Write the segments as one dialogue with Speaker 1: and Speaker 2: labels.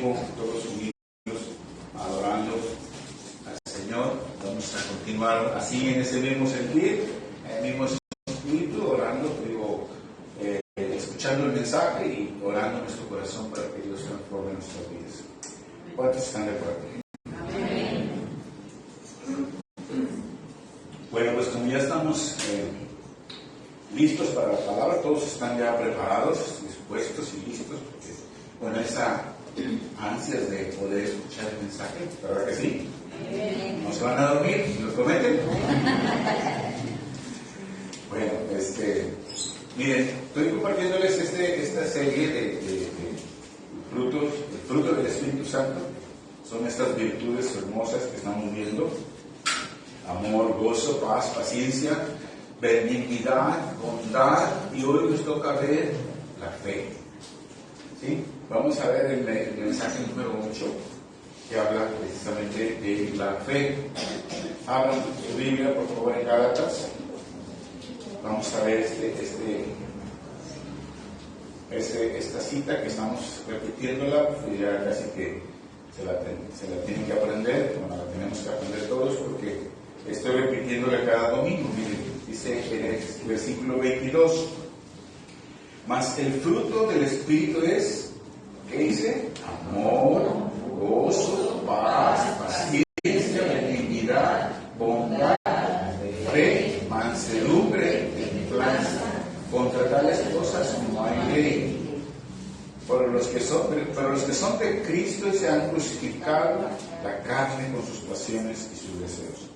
Speaker 1: tiempo, todos unidos, adorando al Señor. Vamos a continuar así en ese mismo sentir, en el mismo espíritu, orando, escuchando el mensaje y orando en nuestro corazón para que Dios transforme nuestras vidas. ¿Cuántos están de acuerdo? Amén. Bueno, pues como ya estamos listos para la palabra, todos están ya preparados, dispuestos y listos, porque con esa ansias de poder escuchar el mensaje, ¿verdad que sí? ¿No se van a dormir? ¿Lo prometen? Bueno, miren, estoy compartiéndoles esta serie de frutos, el fruto del Espíritu Santo. Son estas virtudes hermosas que estamos viendo: amor, gozo, paz, paciencia, benignidad, bondad, y hoy nos toca ver la fe. ¿Sí? Vamos a ver el mensaje número 8, que habla precisamente de la fe. Abran su Biblia, por favor, en Gálatas. Vamos a ver esta cita que estamos repitiéndola, pues ya casi que se la tienen que aprender. Bueno, la tenemos que aprender todos porque estoy repitiéndola cada domingo. Miren, dice en el versículo 22: mas el fruto del Espíritu es, ¿qué dice? Amor, gozo, paz, paciencia, benignidad, bondad, fe, mansedumbre, templanza. Contra tales cosas no hay ley. Pero los que son de Cristo se han crucificado la carne con sus pasiones y sus deseos.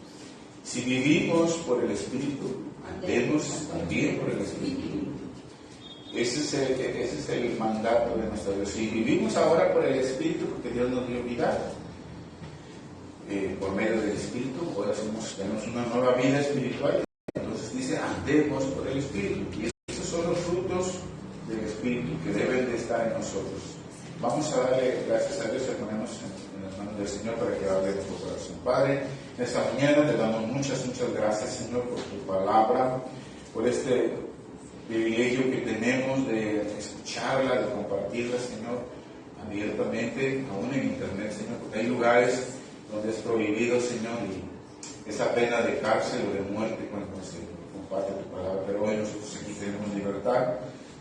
Speaker 1: Si vivimos por el Espíritu, andemos también por el Espíritu. Ese es el mandato de nuestra Dios. Si vivimos ahora por el Espíritu, porque Dios nos dio vida, por medio del Espíritu, ahora tenemos una nueva vida espiritual. Entonces dice, andemos por el Espíritu. Y esos son los frutos del Espíritu que deben de estar en nosotros. Vamos a darle gracias a Dios y ponemos en las manos del Señor para que hable nuestro corazón. Padre, en esta mañana te damos muchas gracias, Señor, por tu palabra, por este privilegio que tenemos de escucharla, de compartirla, Señor, abiertamente, aún en internet, Señor, porque hay lugares donde es prohibido, Señor, y esa pena de cárcel o de muerte cuando se comparte tu palabra. Pero hoy nosotros aquí tenemos libertad,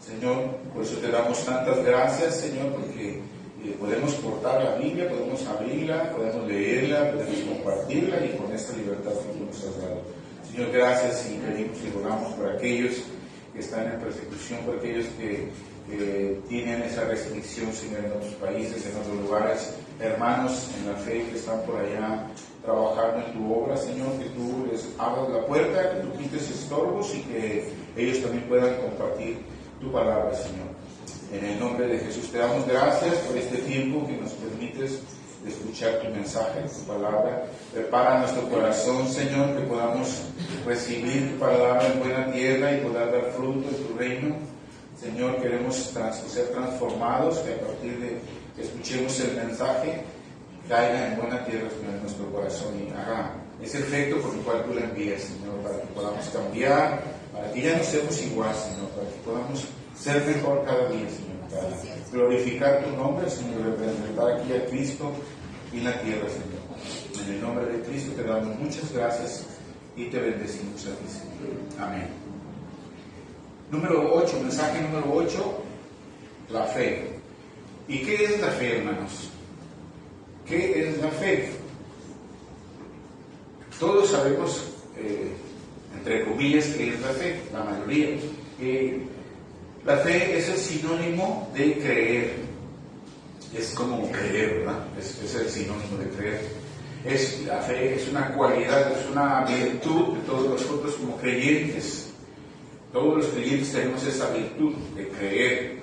Speaker 1: Señor. Por eso te damos tantas gracias, Señor, porque podemos portar la Biblia, podemos abrirla, podemos leerla, podemos compartirla, y con esta libertad que tú nos has dado. Señor, gracias, y pedimos y rogamos por aquellos que están en persecución, por aquellos que tienen esa restricción, Señor, en otros países, en otros lugares, hermanos en la fe que están por allá trabajando en tu obra, Señor, que tú les abras la puerta, que tú quites estorbos y que ellos también puedan compartir tu palabra, Señor. En el nombre de Jesús te damos gracias por este tiempo que nos permites de escuchar tu mensaje, tu palabra. Prepara nuestro corazón, Señor, que podamos recibir tu palabra en buena tierra y poder dar fruto en tu reino. Señor, queremos ser transformados, que a partir de que escuchemos el mensaje caiga en buena tierra, Señor, en nuestro corazón y haga ese efecto por el cual tú la envías, Señor, para que podamos cambiar, para que ya no seamos igual, Señor, para que podamos ser mejor cada día, Señor, para glorificar tu nombre, Señor, representar aquí a Cristo y en la tierra, Señor. En el nombre de Cristo te damos muchas gracias y te bendecimos a ti, Señor. Amén. Número 8, mensaje número 8, la fe. ¿Y qué es la fe, hermanos? ¿Qué es la fe? Todos sabemos, entre comillas, qué es la fe, la mayoría. La fe es el sinónimo de creer. Es como creer, ¿verdad? Es el sinónimo de creer. La fe es una cualidad, es una virtud de todos nosotros como creyentes. Todos los creyentes tenemos esa virtud de creer.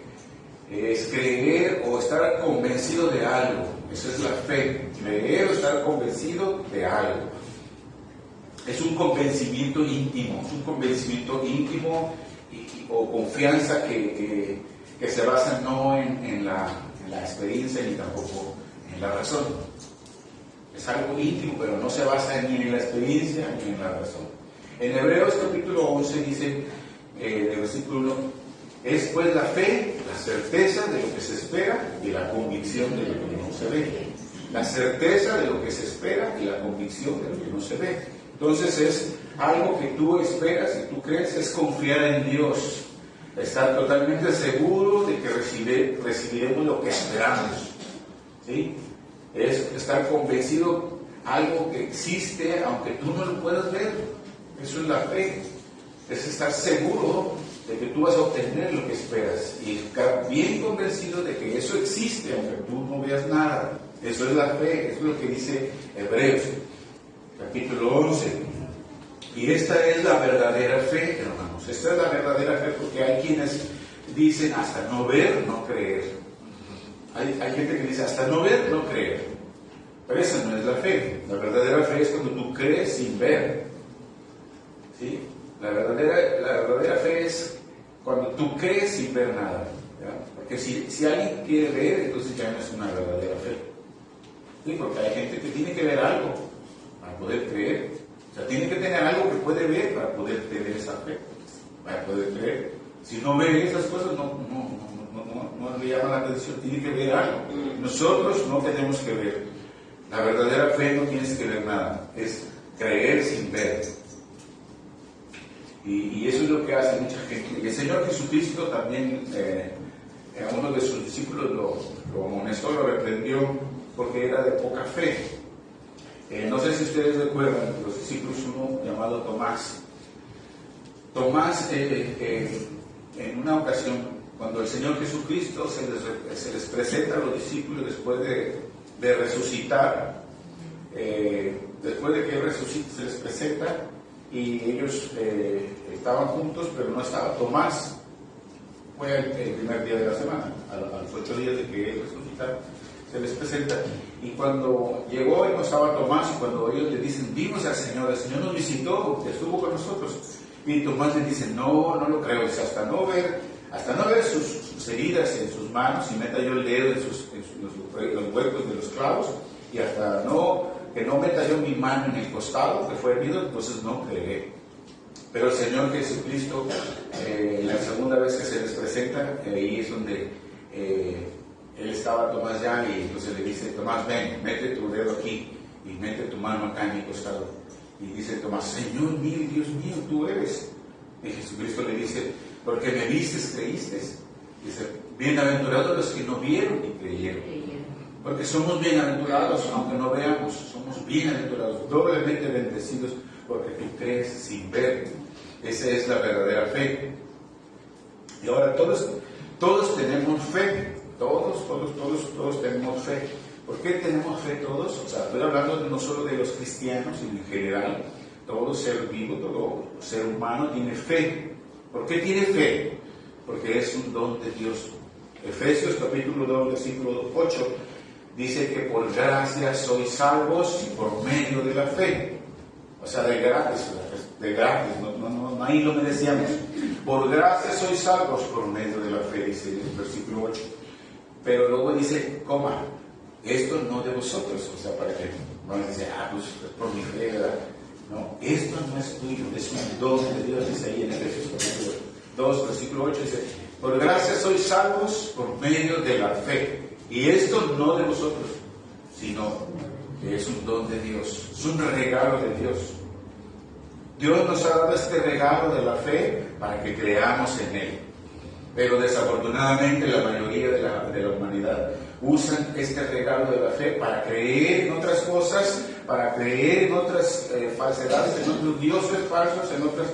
Speaker 1: Es creer o estar convencido de algo. Esa es la fe. Creer o estar convencido de algo. Es un convencimiento íntimo. Es un convencimiento íntimo o confianza que se basa no en la experiencia ni tampoco en la razón. Es algo íntimo, pero no se basa ni en la experiencia ni en la razón. En Hebreos capítulo 11 dice, de versículo 1, Es pues la fe, la certeza de lo que se espera y la convicción de lo que no se ve. La certeza de lo que se espera y la convicción de lo que no se ve. Entonces es algo que tú esperas y tú crees, es confiar en Dios. Estar totalmente seguro de que recibiremos lo que esperamos. ¿Sí? Es estar convencido algo que existe aunque tú no lo puedas ver. Eso es la fe. Es estar seguro de que tú vas a obtener lo que esperas y estar bien convencido de que eso existe aunque tú no veas nada. Eso es la fe, eso es lo que dice Hebreos, capítulo 11. Y esta es la verdadera fe, hermanos. Esta es la verdadera fe porque hay quienes dicen hasta no ver, no creer. Hay gente que dice hasta no ver, no creer. Pero esa no es la fe. La verdadera fe es cuando tú crees sin ver. ¿Sí? La verdadera fe es cuando tú crees sin ver nada. ¿Ya? Porque si alguien quiere ver, entonces ya no es una verdadera fe. ¿Sí? Porque hay gente que tiene que ver algo para poder creer. O sea, tiene que tener algo que puede ver para poder tener esa fe. Para poder creer. Si no ve esas cosas, no le llama la atención. Tiene que ver algo. Nosotros no tenemos que ver. La verdadera fe no tienes que ver nada. Es creer sin ver. Y eso es lo que hace mucha gente. Y el Señor Jesucristo también, a uno de sus discípulos lo amonestó, lo reprendió, porque era de poca fe. No sé si ustedes recuerdan, los discípulos, uno llamado Tomás. Tomás, en una ocasión, cuando el Señor Jesucristo se les presenta a los discípulos después de resucitar, después de que Él resucita, se les presenta, y ellos estaban juntos, pero no estaba Tomás. Fue el primer día de la semana, a los 8 días de que Él resucitara, se les presenta. Y cuando llegó, no estaba Tomás, y cuando ellos le dicen, vimos al Señor, el Señor nos visitó, estuvo con nosotros. Y Tomás les dice, no lo creo, dice, hasta no ver sus heridas en sus manos, y meta yo el dedo en los huecos de los clavos, y hasta que no meta yo mi mano en el costado que fue herido, entonces no creeré. Pero el Señor Jesucristo, la segunda vez que se les presenta, ahí es donde Él estaba Tomás ya, y entonces le dice, Tomás, ven, mete tu dedo aquí, y mete tu mano acá en mi costado. Y dice Tomás, Señor mío y Dios mío, tú eres. Y Jesucristo le dice, porque me vistes, creíste. Dice, bienaventurados los que no vieron y creyeron. Porque somos bienaventurados, aunque no veamos, somos bienaventurados, doblemente bendecidos, porque tú crees sin ver. Esa es la verdadera fe. Y ahora todos tenemos fe, todos tenemos fe. ¿Por qué tenemos fe todos? O sea, estoy hablando no solo de los cristianos, sino en general. Todo ser vivo, todo ser humano tiene fe. ¿Por qué tiene fe? Porque es un don de Dios. Efesios capítulo 2, versículo 8, dice que por gracia sois salvos y por medio de la fe. O sea, de gratis, no ahí lo merecíamos. Por gracia sois salvos por medio de la fe, dice el versículo 8. Pero luego dice, esto no de vosotros, o sea, para que van a decir, pues es por mi fe, ¿verdad? No, esto no es tuyo, es un don de Dios, dice ahí en Efesios capítulo 2, versículo 8, dice, por gracia sois salvos por medio de la fe. Y esto no de vosotros, sino que es un don de Dios, es un regalo de Dios. Dios nos ha dado este regalo de la fe para que creamos en Él. Pero desafortunadamente la mayoría de la humanidad usan este regalo de la fe para creer en otras cosas, para creer en otras falsedades, en otros dioses falsos, en otras,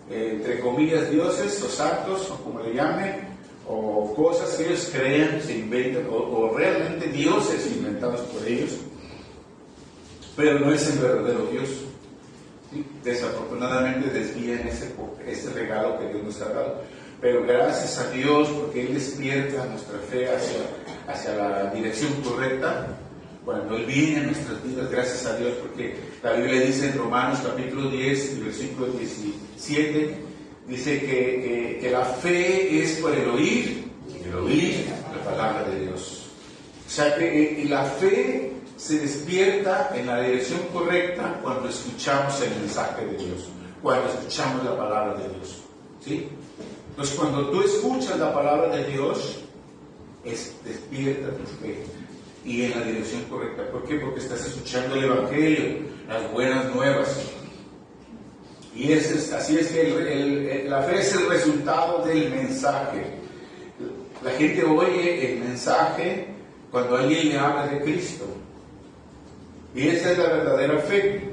Speaker 1: entre comillas, dioses o santos, o como le llamen, o cosas que ellos crean, se inventan, o realmente dioses inventados por ellos, pero no es el verdadero Dios. ¿Sí? Desafortunadamente desvían ese regalo que Dios nos ha dado, pero gracias a Dios, porque Él despierta nuestra fe hacia la dirección correcta, cuando Él viene a nuestras vidas, gracias a Dios, porque la Biblia dice en Romanos capítulo 10, versículo 17, dice que la fe es por el oír la palabra de Dios. O sea que la fe se despierta en la dirección correcta cuando escuchamos el mensaje de Dios, cuando escuchamos la palabra de Dios. ¿Sí? Entonces, cuando tú escuchas la palabra de Dios, despierta tu fe y en la dirección correcta. ¿Por qué? Porque estás escuchando el Evangelio, las buenas nuevas. Y así es que la fe es el resultado del mensaje. La gente oye el mensaje cuando alguien le habla de Cristo. Y esa es la verdadera fe.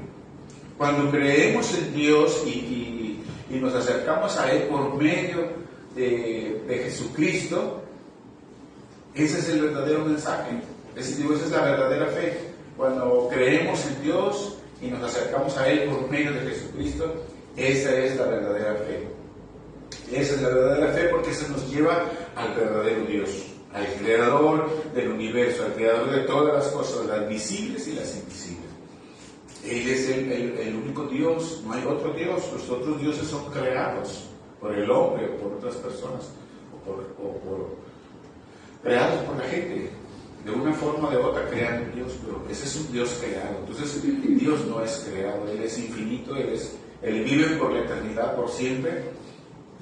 Speaker 1: Cuando creemos en Dios y nos acercamos a Él por medio de Jesucristo, ese es el verdadero mensaje. Esa es la verdadera fe. Cuando creemos en Dios y nos acercamos a Él por medio de Jesucristo, esa es la verdadera fe. Esa es la verdadera fe porque eso nos lleva al verdadero Dios, al creador del universo, al creador de todas las cosas, las visibles y las invisibles. Él es el único Dios, no hay otro Dios. Los otros dioses son creados por el hombre o por otras personas, creados por la gente. De una forma o de otra crean un Dios, pero ese es un Dios creado. Entonces Dios no es creado, Él es infinito, Él vive por la eternidad, por siempre.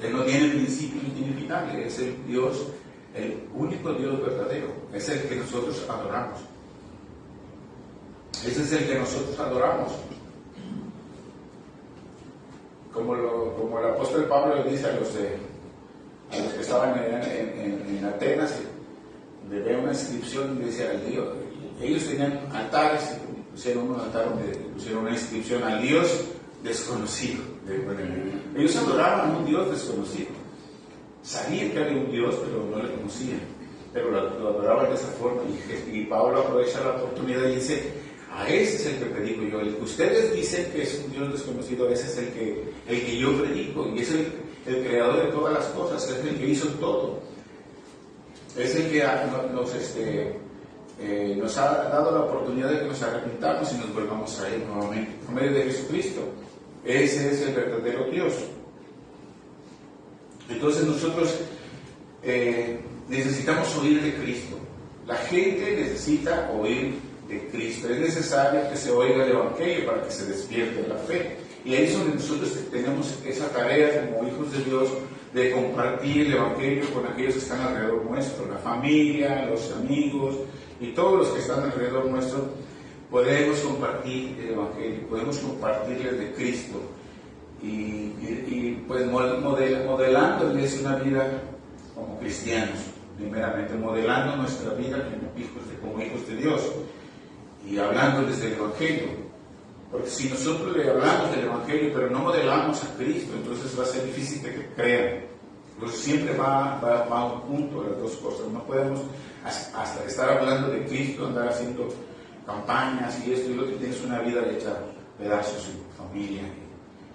Speaker 1: Él no tiene principio ni tiene final. Él es el Dios, el único Dios verdadero. Es el que nosotros adoramos. Ese es el que nosotros adoramos. Como el apóstol Pablo le dice a los que estaban en Atenas, le ve una inscripción y dice al Dios. Ellos tenían altares y pusieron un altar donde pusieron una inscripción al Dios desconocido. Ellos adoraban a un Dios desconocido. Sabían que había un Dios, pero no le conocían. Pero lo adoraban de esa forma. Y Pablo aprovecha la oportunidad y dice: a ese es el que predico yo. El que ustedes dicen que es un Dios desconocido, ese es el que yo predico. Y es el creador de todas las cosas. Es el que hizo todo. Es el que nos ha dado la oportunidad de que nos arrepintamos y nos volvamos a Él nuevamente, por medio de Jesucristo. Ese es el verdadero Dios. Entonces nosotros necesitamos oír de Cristo. La gente necesita oír de Cristo. Es necesario que se oiga el Evangelio para que se despierte la fe. Y ahí es donde nosotros tenemos esa tarea como hijos de Dios de compartir el Evangelio con aquellos que están alrededor nuestro, la familia, los amigos y todos los que están alrededor nuestro. Podemos compartir el Evangelio, podemos compartirles de Cristo y pues modelándoles una vida como cristianos, primeramente modelando nuestra vida como hijos de Dios y hablándoles del Evangelio. Porque si nosotros le hablamos del Evangelio pero no modelamos a Cristo, entonces va a ser difícil que crean. Entonces siempre va a un punto de las dos cosas. No podemos hasta estar hablando de Cristo, andar haciendo campañas y esto y lo que tienes una vida hecha pedazos en tu familia.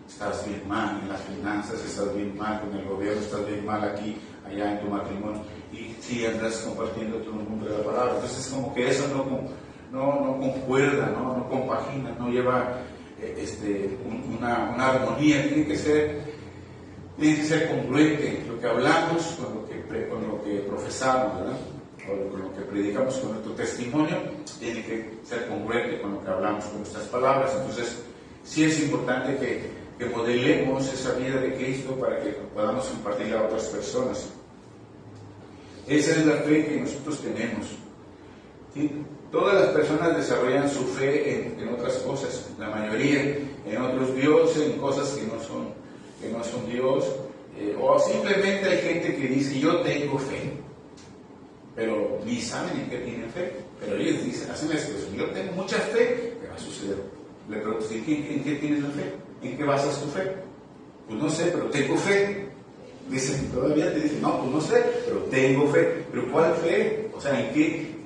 Speaker 1: Estás bien mal en las finanzas, estás bien mal con el gobierno, estás bien mal aquí, allá en tu matrimonio. Y sí andas compartiendo todo el mundo de la palabra. Entonces es como que eso no concuerda, no compagina, no lleva una armonía. Tiene que ser congruente lo que hablamos con lo que profesamos, ¿verdad? O con lo que predicamos, con nuestro testimonio, tiene que ser congruente con lo que hablamos, con nuestras palabras. Entonces sí es importante que modelemos esa vida de Cristo para que podamos compartirla a otras personas. Esa es la fe que nosotros tenemos. ¿Sí? Todas las personas desarrollan su fe en otras cosas, la mayoría en otros dioses, en cosas que no son Dios, o simplemente hay gente que dice: yo tengo fe, pero ni saben en qué tienen fe, pero ellos dicen, hacen la expresión: yo tengo mucha fe, ¿qué va a suceder? Le pregunto: ¿en qué tienes la fe? ¿En qué basas tu fe? Pues no sé, pero tengo fe. Dicen, todavía te dicen: no, pues no sé, pero tengo fe. ¿Pero cuál fe? O sea, ¿en qué?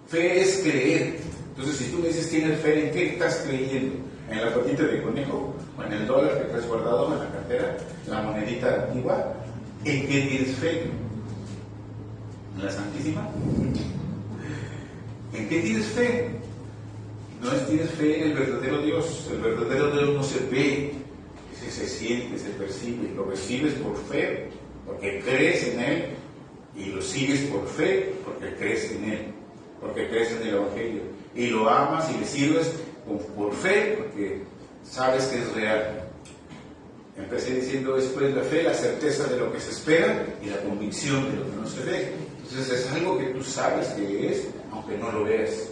Speaker 1: Fe es creer. Entonces, si tú me dices tienes fe, ¿en qué estás creyendo? ¿En la patita de conejo? ¿O en el dólar que traes guardado en la cartera? ¿La monedita antigua? ¿En qué tienes fe? ¿En la Santísima? ¿En qué tienes fe? No tienes fe en el verdadero Dios. El verdadero Dios no se ve, se siente, se percibe. Lo recibes por fe, porque crees en Él, y lo sigues por fe, porque crees en Él, porque crees en el Evangelio, y lo amas y le sirves por fe, porque sabes que es real. Empecé diciendo después la fe, la certeza de lo que se espera y la convicción de lo que no se ve. Entonces es algo que tú sabes que es, aunque no lo veas.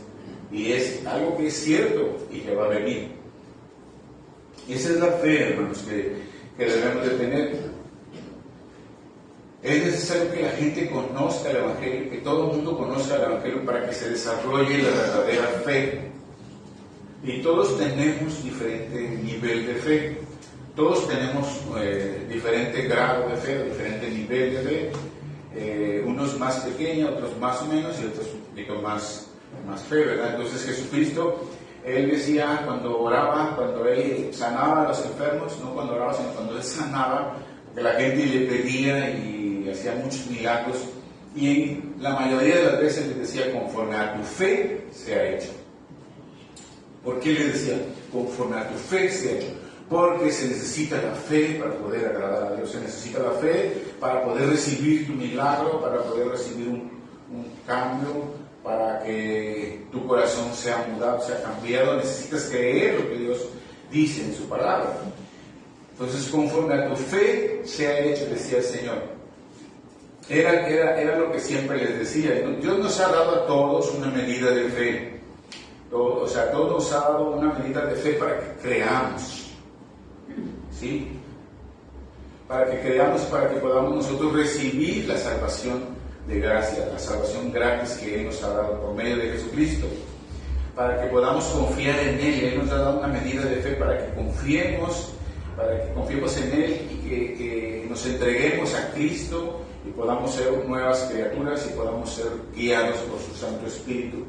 Speaker 1: Y es algo que es cierto y que va a venir. Esa es la fe, hermanos, que debemos de tener. Es necesario que la gente conozca el Evangelio, que todo el mundo conozca el Evangelio para que se desarrolle la verdadera fe. Y todos tenemos diferente nivel de fe. Todos tenemos diferente grado de fe, diferente nivel de fe. Unos más pequeños, otros más o menos, y otros un poquito más fe, ¿verdad? Entonces Jesucristo, Él decía cuando oraba, cuando Él sanaba a los enfermos, no cuando oraba, sino cuando Él sanaba, que la gente le pedía y hacía muchos milagros, y la mayoría de las veces les decía, conforme a tu fe se ha hecho. ¿Por qué les decía? Conforme a tu fe se ha hecho. Porque se necesita la fe para poder agradar a Dios, se necesita la fe para poder recibir tu milagro, para poder recibir un cambio, para que tu corazón sea mudado, sea cambiado. Necesitas creer lo que Dios dice en su palabra. Entonces, conforme a tu fe se ha hecho, decía el Señor. Era lo que siempre les decía. Dios nos ha dado a todos una medida de fe. Todos nos ha dado una medida de fe para que creamos. ¿Sí? Para que creamos, para que podamos nosotros recibir la salvación de gracia, la salvación gratis que Él nos ha dado por medio de Jesucristo. Para que podamos confiar en Él. Él nos ha dado una medida de fe para que confiemos en Él y que nos entreguemos a Cristo y podamos ser nuevas criaturas y podamos ser guiados por su Santo Espíritu.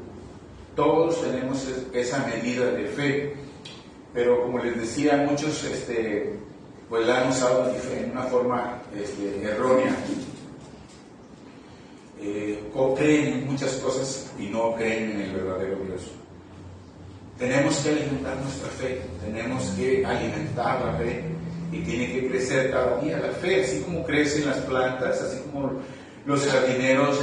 Speaker 1: Todos tenemos esa medida de fe, pero como les decía, muchos pues la han usado en una forma errónea. Creen en muchas cosas y no creen en el verdadero Dios. Tenemos que alimentar nuestra fe, tenemos que alimentar la fe y tiene que crecer cada día la fe, así como crecen las plantas, así como los jardineros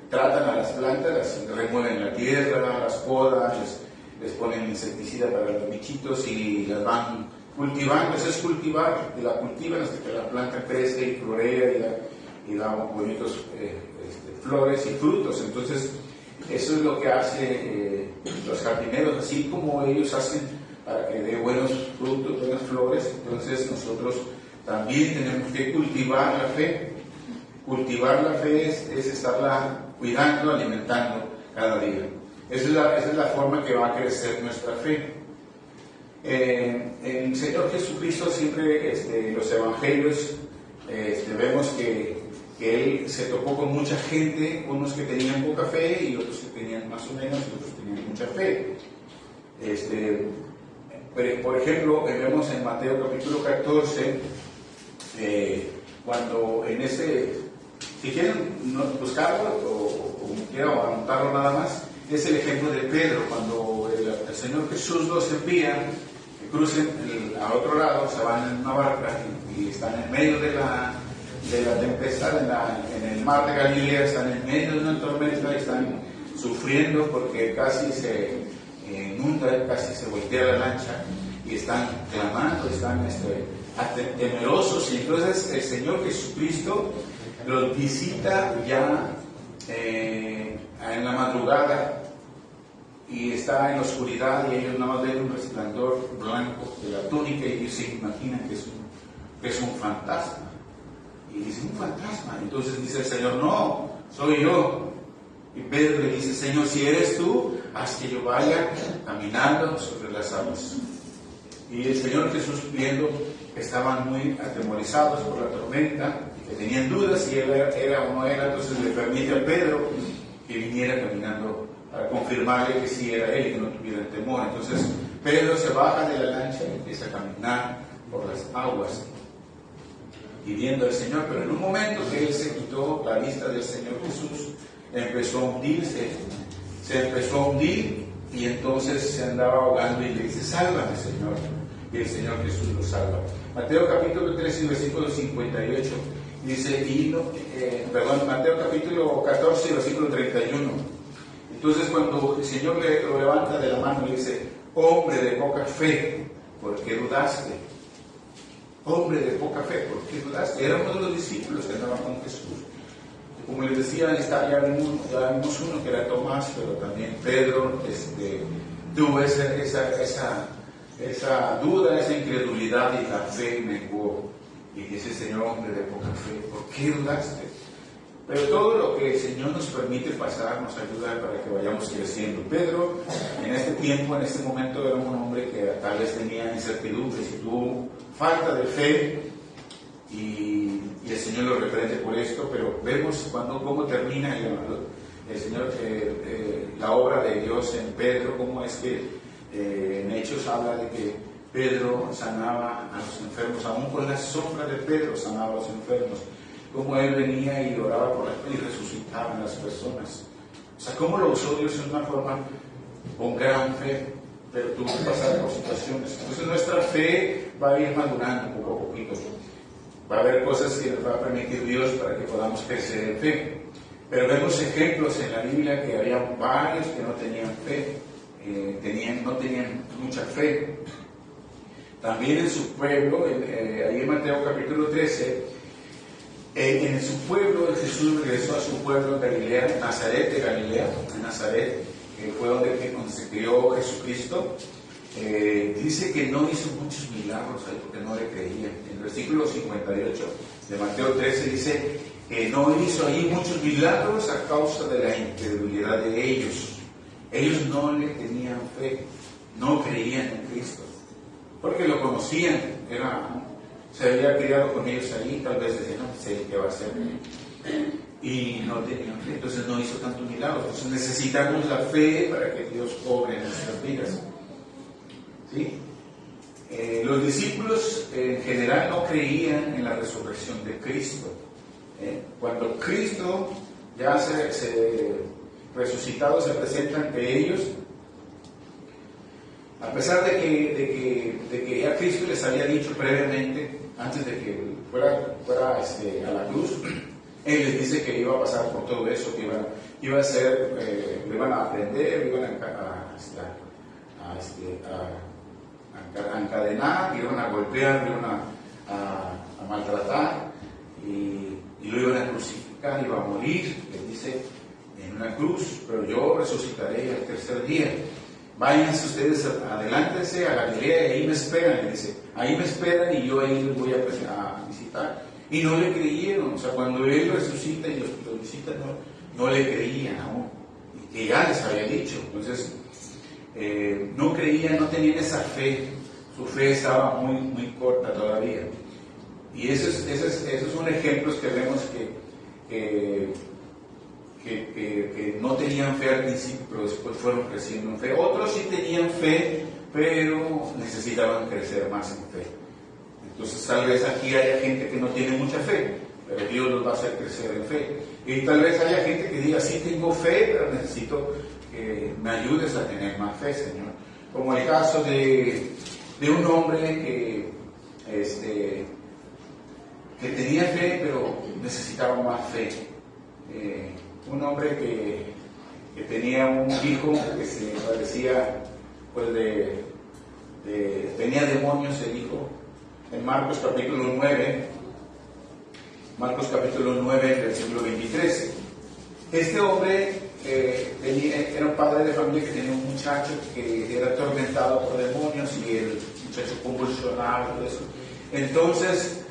Speaker 1: tratan a las plantas, las remueven la tierra, las podan, les ponen insecticida para los bichitos y las van cultivando. Eso es cultivar, y la cultivan hasta que la planta crece y florea y da bonitos flores y frutos. Entonces, eso es lo que hacen los jardineros, así como ellos hacen para que dé buenos frutos, buenas flores. Entonces, nosotros también tenemos que cultivar la fe. Cultivar la fe es estarla cuidando, alimentando cada día. Esa es la forma que va a crecer nuestra fe. El Señor Jesucristo siempre, los evangelios, vemos que Él se topó con mucha gente, unos que tenían poca fe y otros que tenían más o menos, y otros que tenían mucha fe. Por ejemplo, vemos en Mateo capítulo 14, cuando en si quieren buscarlo o anotarlo nada más, es el ejemplo de Pedro, cuando el Señor Jesús los envía, que crucen al otro lado, se van en una barca y están en medio de la tempestad, en el mar de Galilea, están en medio de una tormenta y están sufriendo porque casi se inunda, casi se voltea la lancha y están clamando, están temerosos. Y entonces el Señor Jesucristo los visita ya en la madrugada y está en la oscuridad y ellos nada más ven un resplandor blanco de la túnica y ellos se imaginan que es un fantasma. Y dice, un fantasma. Entonces dice el Señor, no, soy yo. Y Pedro le dice, Señor, si eres tú, haz que yo vaya caminando sobre las aguas. Y el Señor Jesús, viendo que estaban muy atemorizados por la tormenta y que tenían dudas si él era o no era, entonces le permite a Pedro que viniera caminando para confirmarle que sí era él y que no tuviera temor. Entonces Pedro se baja de la lancha y empieza a caminar por las aguas y viendo al Señor, pero en un momento que él se quitó la vista del Señor Jesús, empezó a hundirse, se empezó a hundir y entonces se andaba ahogando y le dice, sálvame, Señor. Y el Señor Jesús lo salva. Mateo capítulo 13 y versículo 58 dice, Mateo capítulo 14 y versículo 31. Entonces cuando el Señor lo levanta de la mano le dice, hombre de poca fe, ¿por qué dudaste? hombre de poca fe, ¿por qué dudaste? Era uno de los discípulos que andaban con Jesús. Como les decía, ya vimos uno que era Tomás, pero también Pedro tuvo esa duda, esa incredulidad, y la fe menguó. Y dice: Señor, hombre de poca fe, ¿por qué dudaste? Pero todo lo que el Señor nos permite pasar nos ayuda para que vayamos creciendo. Pedro, en este tiempo, en este momento, era un hombre que tal vez tenía incertidumbres y tuvo falta de fe, y el Señor lo reprende por esto. Pero vemos cómo termina el Señor, la obra de Dios en Pedro, cómo es que en Hechos habla de que Pedro sanaba a los enfermos, aún con la sombra de Pedro sanaba a los enfermos, cómo él venía y oraba por y resucitaba a las personas. O sea, cómo lo usó Dios en una forma con gran fe, pero tuvo que pasar por situaciones. Entonces nuestra fe va a ir madurando poco a poquito. Va a haber cosas que nos va a permitir Dios para que podamos crecer en fe. Pero vemos ejemplos en la Biblia que había varios que no tenían fe, no tenían mucha fe. También en su pueblo, ahí en Mateo capítulo 13, en su pueblo, Jesús regresó a su pueblo en Galilea, Nazaret de Galilea, en Nazaret, que fue donde se crió Jesucristo. Dice que no hizo muchos milagros ahí porque no le creían. En el versículo 58 de Mateo 13 dice que no hizo ahí muchos milagros a causa de la incredulidad de ellos. Ellos no le tenían fe, no creían en Cristo, porque lo conocían, se había criado con ellos ahí, tal vez decían: no sé qué va a hacer, y no tenían fe, entonces no hizo tantos milagros. Entonces necesitamos la fe para que Dios obre en nuestras vidas, ¿sí? Los discípulos en general no creían en la resurrección de Cristo. Cuando Cristo ya resucitado se presenta ante ellos, a pesar de que ya Cristo les había dicho previamente, antes de que fuera a la cruz, Él les dice que iba a pasar por todo eso, que iba a ser, lo iban a aprender, lo iban a encadenar, lo iban a golpear, lo iban a maltratar, y lo iban a crucificar, iba a morir, les dice, en una cruz, pero yo resucitaré al tercer día. Váyanse ustedes, adelántense a Galilea y ahí me esperan, le dice, ahí me esperan y yo ahí los voy a visitar. Y no le creyeron, o sea, cuando Él resucita y los visitan, no le creían aún, y que ya les había dicho. Entonces, no creían, no tenían esa fe, su fe estaba muy, muy corta todavía. Y esos son ejemplos que vemos que no tenían fe al principio, pero después fueron creciendo en fe. Otros sí tenían fe, pero necesitaban crecer más en fe. Entonces tal vez aquí haya gente que no tiene mucha fe, pero Dios los va a hacer crecer en fe. Y tal vez haya gente que diga: sí tengo fe, pero necesito que me ayudes a tener más fe, Señor. Como el caso de un hombre que tenía fe, pero necesitaba más fe. Un hombre que tenía un hijo que se parecía, pues tenía demonios el hijo. En Marcos capítulo 9, versículo 23. Este hombre era un padre de familia que tenía un muchacho que era atormentado por demonios, y el muchacho convulsionaba y todo eso. Entonces,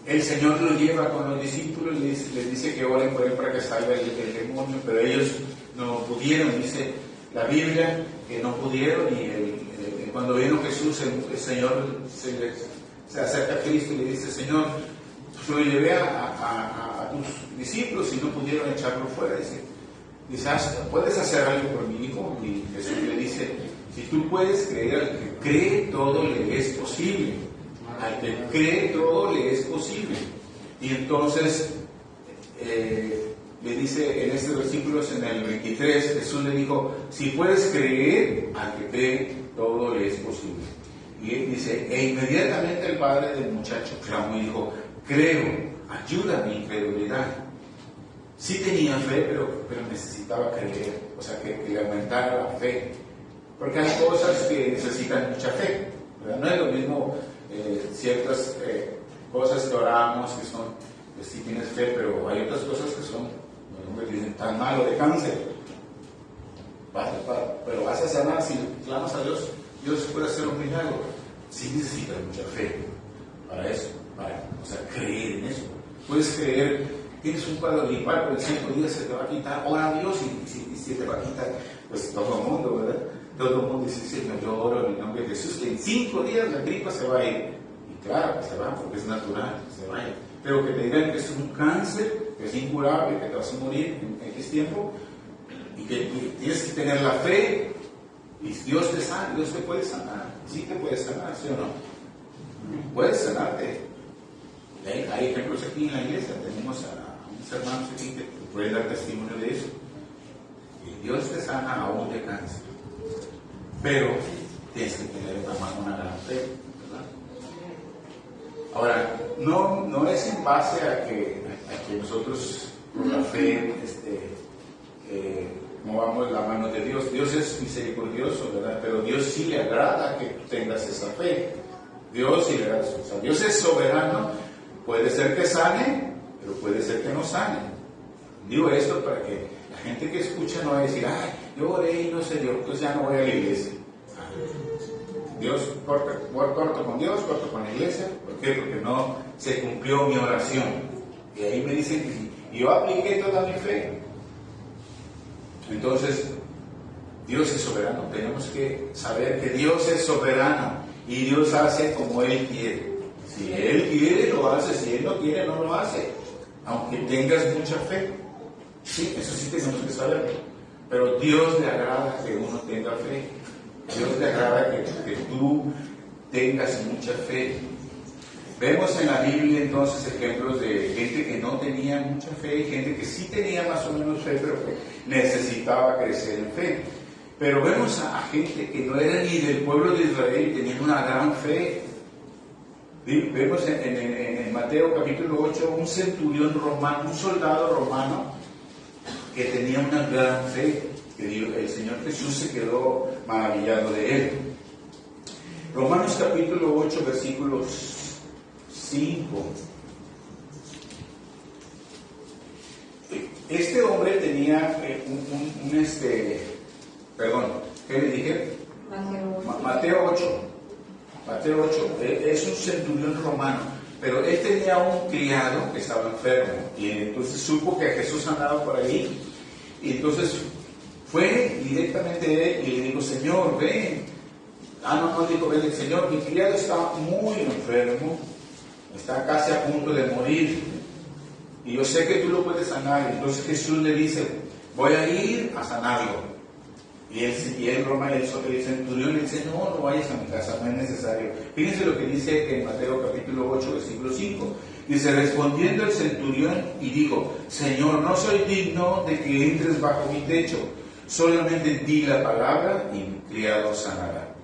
Speaker 1: el Señor lo lleva con los discípulos y les dice que oren por él para que salga el demonio, pero ellos no pudieron. Dice la Biblia que no pudieron, y cuando vino Jesús, el Señor se acerca a Cristo y le dice: Señor, pues lo llevé a tus discípulos y no pudieron echarlo fuera. Dice, ¿puedes hacer algo por mi hijo? Y Jesús le dice: si tú puedes creer, al que cree todo le es posible. Al que cree todo le es posible. Y entonces le dice en este versículo, en el 23, Jesús le dijo: si puedes creer, al que cree todo le es posible. Y él dice: e inmediatamente el padre del muchacho clamó y dijo: creo, ayuda a mi incredulidad. Sí tenía fe, pero necesitaba creer, o sea, que aumentara la fe, porque hay cosas que necesitan mucha fe, ¿verdad? No es lo mismo ciertas cosas que oramos que son, pues sí tienes fe, pero hay otras cosas que son, que dicen, tan malo de cáncer. Pero vas a sanar si clamas a Dios, Dios puede hacer un milagro. Sí necesitas mucha fe para eso, o sea, creer en eso. Puedes creer, tienes un cuadro gripal, por el 5 días se te va a quitar, ora a Dios y si te va a quitar, pues todo el mundo, ¿verdad? Todo el mundo dice, Señor, yo oro en el nombre de Jesús, que en 5 días la gripa se va a ir. Y claro, se va, porque es natural, se va a ir. Pero que te digan que es un cáncer, que es incurable, que te vas a morir en X tiempo, y que tienes que tener la fe, y Dios te sana, Dios te puede sanar. Sí te puede sanar, ¿sí o no? Puedes sanarte. Hay ejemplos aquí en la iglesia, tenemos a unos hermanos aquí que pueden dar testimonio de eso. Y Dios te sana aún de cáncer. Pero tienes que tener una gran fe, ¿verdad? Ahora, no es en base a que nosotros por la fe movamos la mano de Dios. Dios es misericordioso, ¿verdad? Pero Dios sí le agrada que tú tengas esa fe. Dios sí le agrada eso. O sea, Dios es soberano. Puede ser que sane, pero puede ser que no sane. Digo esto para que la gente que escucha no va a decir, ay, yo oré y no se dio, entonces ya no voy a la iglesia. Dios, corto con Dios, corto con la iglesia. ¿Por qué? Porque no se cumplió mi oración. Y ahí me dicen que yo apliqué toda mi fe. Entonces, Dios es soberano. Tenemos que saber que Dios es soberano y Dios hace como Él quiere. Si Él quiere, lo hace. Si Él no quiere, no lo hace. Aunque tengas mucha fe. Sí, eso sí tenemos que saberlo. Pero Dios le agrada que uno tenga fe. Dios le agrada que tú tengas mucha fe. Vemos en la Biblia entonces ejemplos de gente que no tenía mucha fe y gente que sí tenía más o menos fe, pero que necesitaba crecer en fe. Pero vemos a gente que no era ni del pueblo de Israel y tenían una gran fe. Vemos en Mateo capítulo 8 un centurión romano, un soldado romano que tenía una gran fe, que el Señor Jesús se quedó maravillado de él. Romanos capítulo 8 versículos 5. Este hombre tenía ¿qué le dije? Mateo 8. Mateo 8, es un centurión romano, pero él tenía un criado que estaba enfermo y entonces supo que Jesús andaba por ahí y entonces fue directamente a él y le dijo, Señor, ven. No dijo, ven, Señor, mi criado está muy enfermo, está casi a punto de morir y yo sé que tú lo puedes sanar. Entonces Jesús le dice, voy a ir a sanarlo. Y el centurión le dice, no vayas a mi casa, no es necesario. Fíjense lo que dice en Mateo capítulo 8, versículo 5. Dice, respondiendo el centurión y dijo, Señor, no soy digno de que entres bajo mi techo, solamente di la palabra y mi criado sanará.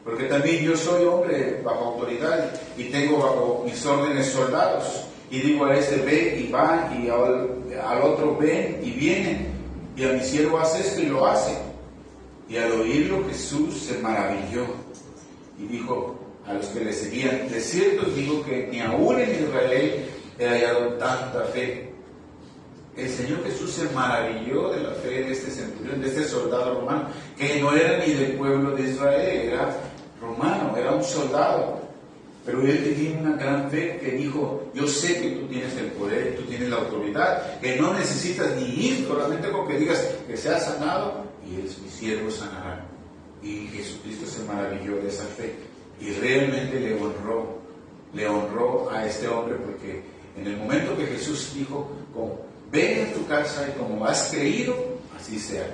Speaker 1: Porque también yo soy hombre bajo autoridad y tengo bajo mis órdenes soldados. Y digo a este, ve y va, y al otro ven y vienen. Y a mi siervo hace esto y lo hace. Y al oírlo Jesús se maravilló y dijo a los que le seguían, de cierto os digo que ni aún en Israel he hallado tanta fe. El Señor Jesús se maravilló de la fe de este centurión, de este soldado romano, que no era ni del pueblo de Israel, era romano, era un soldado. Pero él tenía una gran fe que dijo, yo sé que tú tienes el poder, tú tienes la autoridad, que no necesitas ni ir, solamente con que digas que seas sanado, y mi siervo sanará. Y Jesucristo se maravilló de esa fe, y realmente le honró a este hombre, porque en el momento que Jesús dijo, ven a tu casa y como has creído, así sea.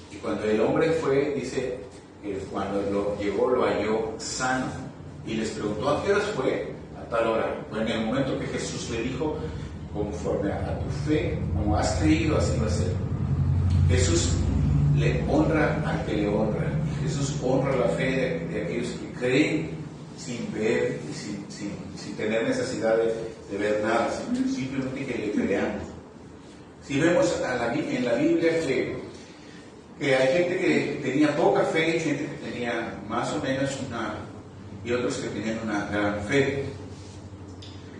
Speaker 1: Y cuando el hombre fue, dice, que cuando llegó lo halló sano. Y les preguntó, ¿a qué horas fue? A tal hora. Fue en el momento que Jesús le dijo, conforme a tu fe, como has creído, así va a ser. Jesús le honra al que le honra. Y Jesús honra la fe de aquellos que creen sin ver y sin tener necesidad de ver nada, simplemente que le creamos. Si vemos en la Biblia que hay gente que tenía poca fe y gente que tenía más o menos y otros que tienen una gran fe.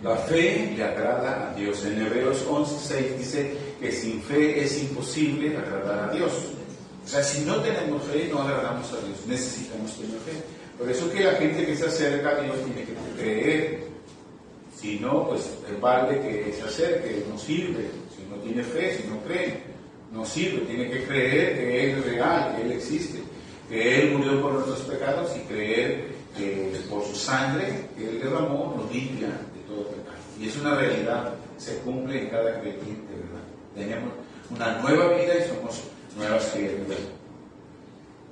Speaker 1: La fe le agrada a Dios. En Hebreos 11:6 dice que sin fe es imposible agradar a Dios. O sea, si no tenemos fe, no agradamos a Dios. Necesitamos tener fe. Por eso que la gente que se acerca a Dios tiene que creer. Si no, pues vale que se acerque, no sirve. Si no tiene fe, si no cree, no sirve. Tiene que creer que Él es real, que Él existe, que Él murió por nuestros pecados y creer que por su sangre que Él derramó nos limpia de todo pecado. Y es una realidad, se cumple en cada creyente, ¿verdad? Tenemos una nueva vida y somos nuevas criaturas.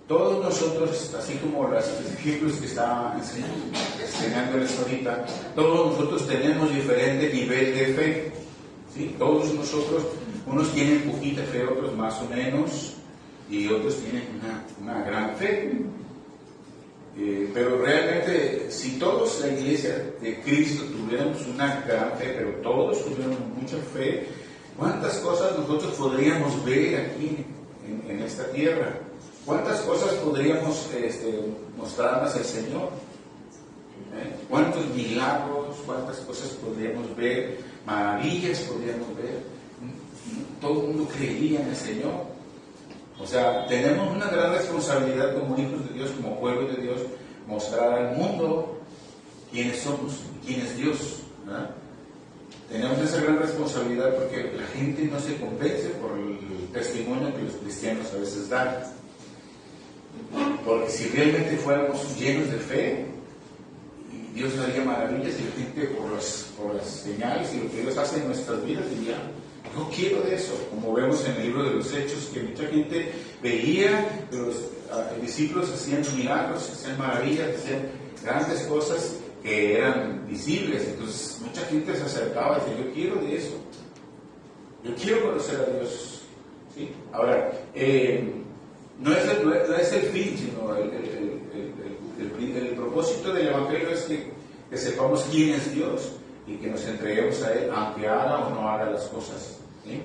Speaker 1: Todos nosotros, así como los ejemplos que estaba enseñándoles ahorita, todos nosotros tenemos diferente nivel de fe. ¿Sí? Todos nosotros, unos tienen poquita fe, otros más o menos, y otros tienen una gran fe. Pero realmente, si todos la iglesia de Cristo tuviéramos una gran fe, pero todos tuviéramos mucha fe, ¿cuántas cosas nosotros podríamos ver aquí en esta tierra? ¿Cuántas cosas podríamos mostrarnos al Señor? ¿Cuántos milagros, cuántas cosas podríamos ver? Maravillas podríamos ver. Todo el mundo creería en el Señor. O sea, tenemos una gran responsabilidad como hijos de Dios, como pueblo de Dios, mostrar al mundo quiénes somos, quién es Dios, ¿verdad? Tenemos esa gran responsabilidad porque la gente no se convence por el testimonio que los cristianos a veces dan. Porque si realmente fuéramos llenos de fe, Dios haría maravillas y la gente por las señales y lo que Dios hace en nuestras vidas diría: no quiero de eso. Como vemos en el libro de los Hechos, que mucha gente veía que los discípulos hacían milagros, hacían maravillas, hacían grandes cosas que eran visibles. Entonces mucha gente se acercaba y decía: yo quiero de eso, yo quiero conocer a Dios. ¿Sí? Ahora, no es el fin, sino el propósito del Evangelio es que sepamos quién es Dios y que nos entreguemos a Él, aunque haga o no haga las cosas. ¿Sí?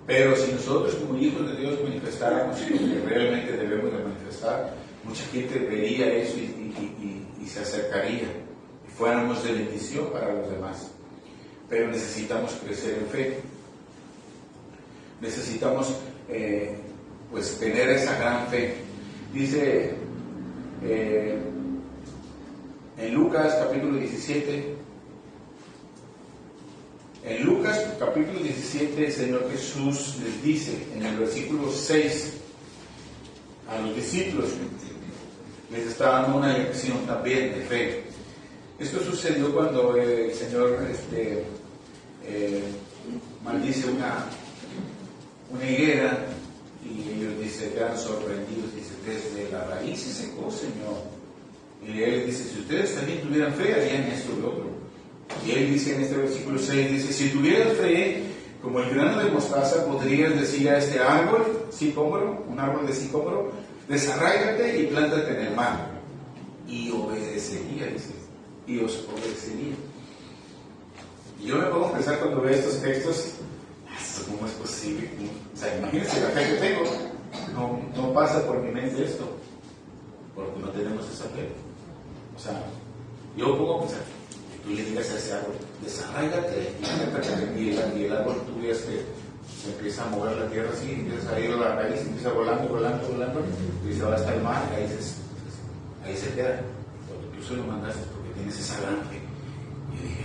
Speaker 1: Pero si nosotros como hijos de Dios manifestáramos lo que realmente debemos de manifestar, mucha gente vería eso y se acercaría y fuéramos de bendición para los demás. Pero necesitamos crecer en fe, necesitamos pues tener esa gran fe. Dice en Lucas capítulo 17, en Lucas capítulo 17 el Señor Jesús les dice en el versículo 6 a los discípulos, les está dando una lección también de fe. Esto sucedió cuando el Señor maldice una higuera y ellos quedan sorprendidos, dice: desde la raíz se secó, Señor. Y Él dice: si ustedes también tuvieran fe, harían esto y lo otro. Y Él dice en este versículo 6, dice: si tuvieras fe, como el grano de mostaza, podrías decir a este árbol, sicómoro, un árbol de sicómoro, desarráigate y plántate en el mar. Y obedecería, dice, y os obedecería. Y yo me pongo a pensar cuando veo estos textos, ¿cómo es posible? O sea, imagínense la fe que tengo. No pasa por mi mente esto, porque no tenemos esa fe. O sea, yo pongo a pensar, que tú le digas a ese árbol: desarráigate, y el árbol tú veas que se empieza a mover la tierra así, empieza a ir a la raíz, empieza volando, y se va hasta el mar, y ahí se queda. Porque tú se lo mandaste porque tienes esa gran fe. Y dije: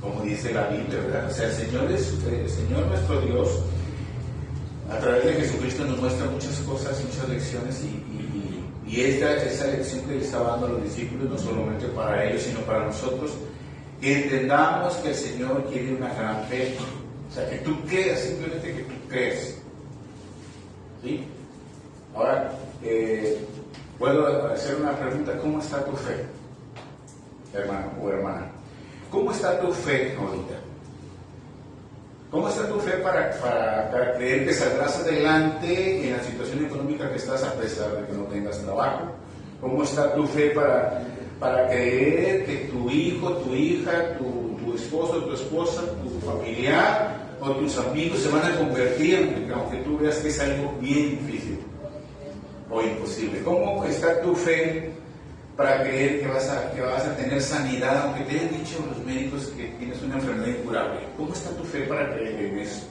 Speaker 1: como dice la Biblia, ¿verdad? O sea, el Señor nuestro Dios, a través de Jesucristo, nos muestra muchas cosas, muchas lecciones, y esa lección que le estaba dando a los discípulos, no solamente para ellos, sino para nosotros, que entendamos que el Señor quiere una gran fe. O sea, que tú creas, simplemente que tú creas. ¿Sí? Ahora, puedo hacer una pregunta: ¿cómo está tu fe, hermano o hermana? ¿Cómo está tu fe ahorita? ¿Cómo está tu fe para creer que saldrás adelante en la situación económica que estás, a pesar de que no tengas trabajo? ¿Cómo está tu fe para creer que tu hijo, tu hija, tu esposo, tu esposa, tu familiar o tus amigos se van a convertir, aunque tú veas que es algo bien difícil o imposible? ¿Cómo está tu fe para creer que vas a tener sanidad, aunque te hayan dicho los médicos que tienes una enfermedad incurable? ¿Cómo está tu fe para creer en eso?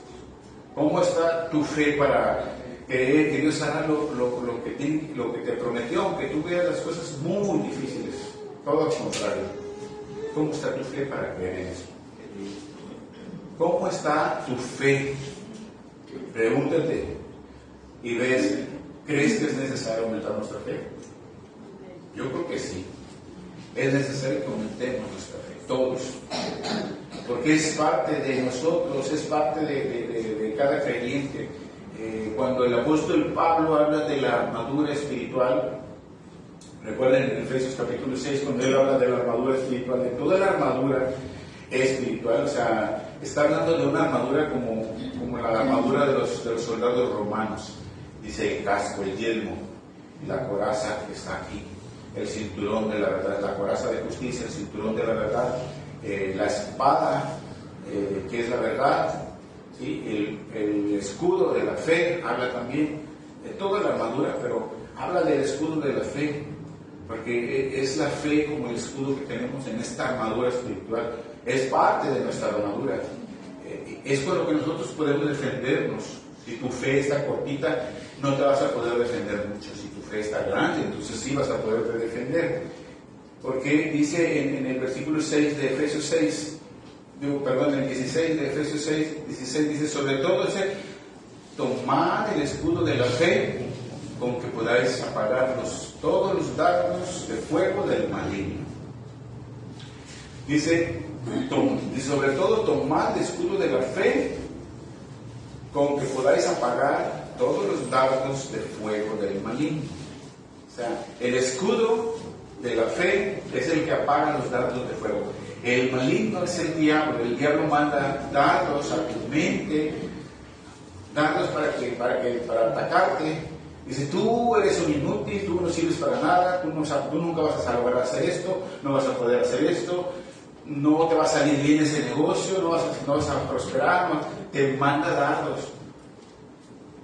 Speaker 1: ¿Cómo está tu fe para creer que Dios hará lo que te prometió, aunque tú veas las cosas muy difíciles? Todo al contrario. ¿Cómo está tu fe para creer en eso? ¿Cómo está tu fe? Pregúntate y ves, ¿crees que es necesario aumentar nuestra fe? Yo creo que sí. Es necesario que aumentemos nuestra fe, todos. Porque es parte de nosotros, es parte de cada creyente. Cuando el apóstol Pablo habla de la armadura espiritual, recuerden en Efesios capítulo 6, cuando él habla de la armadura espiritual, de toda la armadura espiritual, o sea, está hablando de una armadura como la armadura de los soldados romanos. Dice el casco, el yelmo, la coraza que está aquí, el cinturón de la verdad, la coraza de justicia, el cinturón de la verdad, la espada, que es la verdad, ¿sí? El escudo de la fe, habla también de toda la armadura, pero habla del escudo de la fe, porque es la fe como el escudo que tenemos en esta armadura espiritual, es parte de nuestra armadura, es con lo que nosotros podemos defendernos. Si tu fe está cortita, no te vas a poder defender mucho. Si tu fe está grande, entonces sí vas a poderte defender. Porque dice en el versículo 6 de Efesios 6, en el 16 de Efesios 6, 16 dice, sobre todo tomad el escudo de la fe, con que podáis apagar todos los dardos de fuego del maligno. Dice, sobre todo tomad el escudo de la fe, con que podáis apagar todos los dardos de fuego del maligno. O sea, el escudo de la fe es el que apaga los dardos de fuego. El maligno es el diablo manda dardos a tu mente, dardos para atacarte. Dice, tú eres un inútil, tú no sirves para nada, tú nunca vas a lograr hacer esto, no vas a poder hacer esto, no te va a salir bien ese negocio, no vas a prosperar, te manda dardos.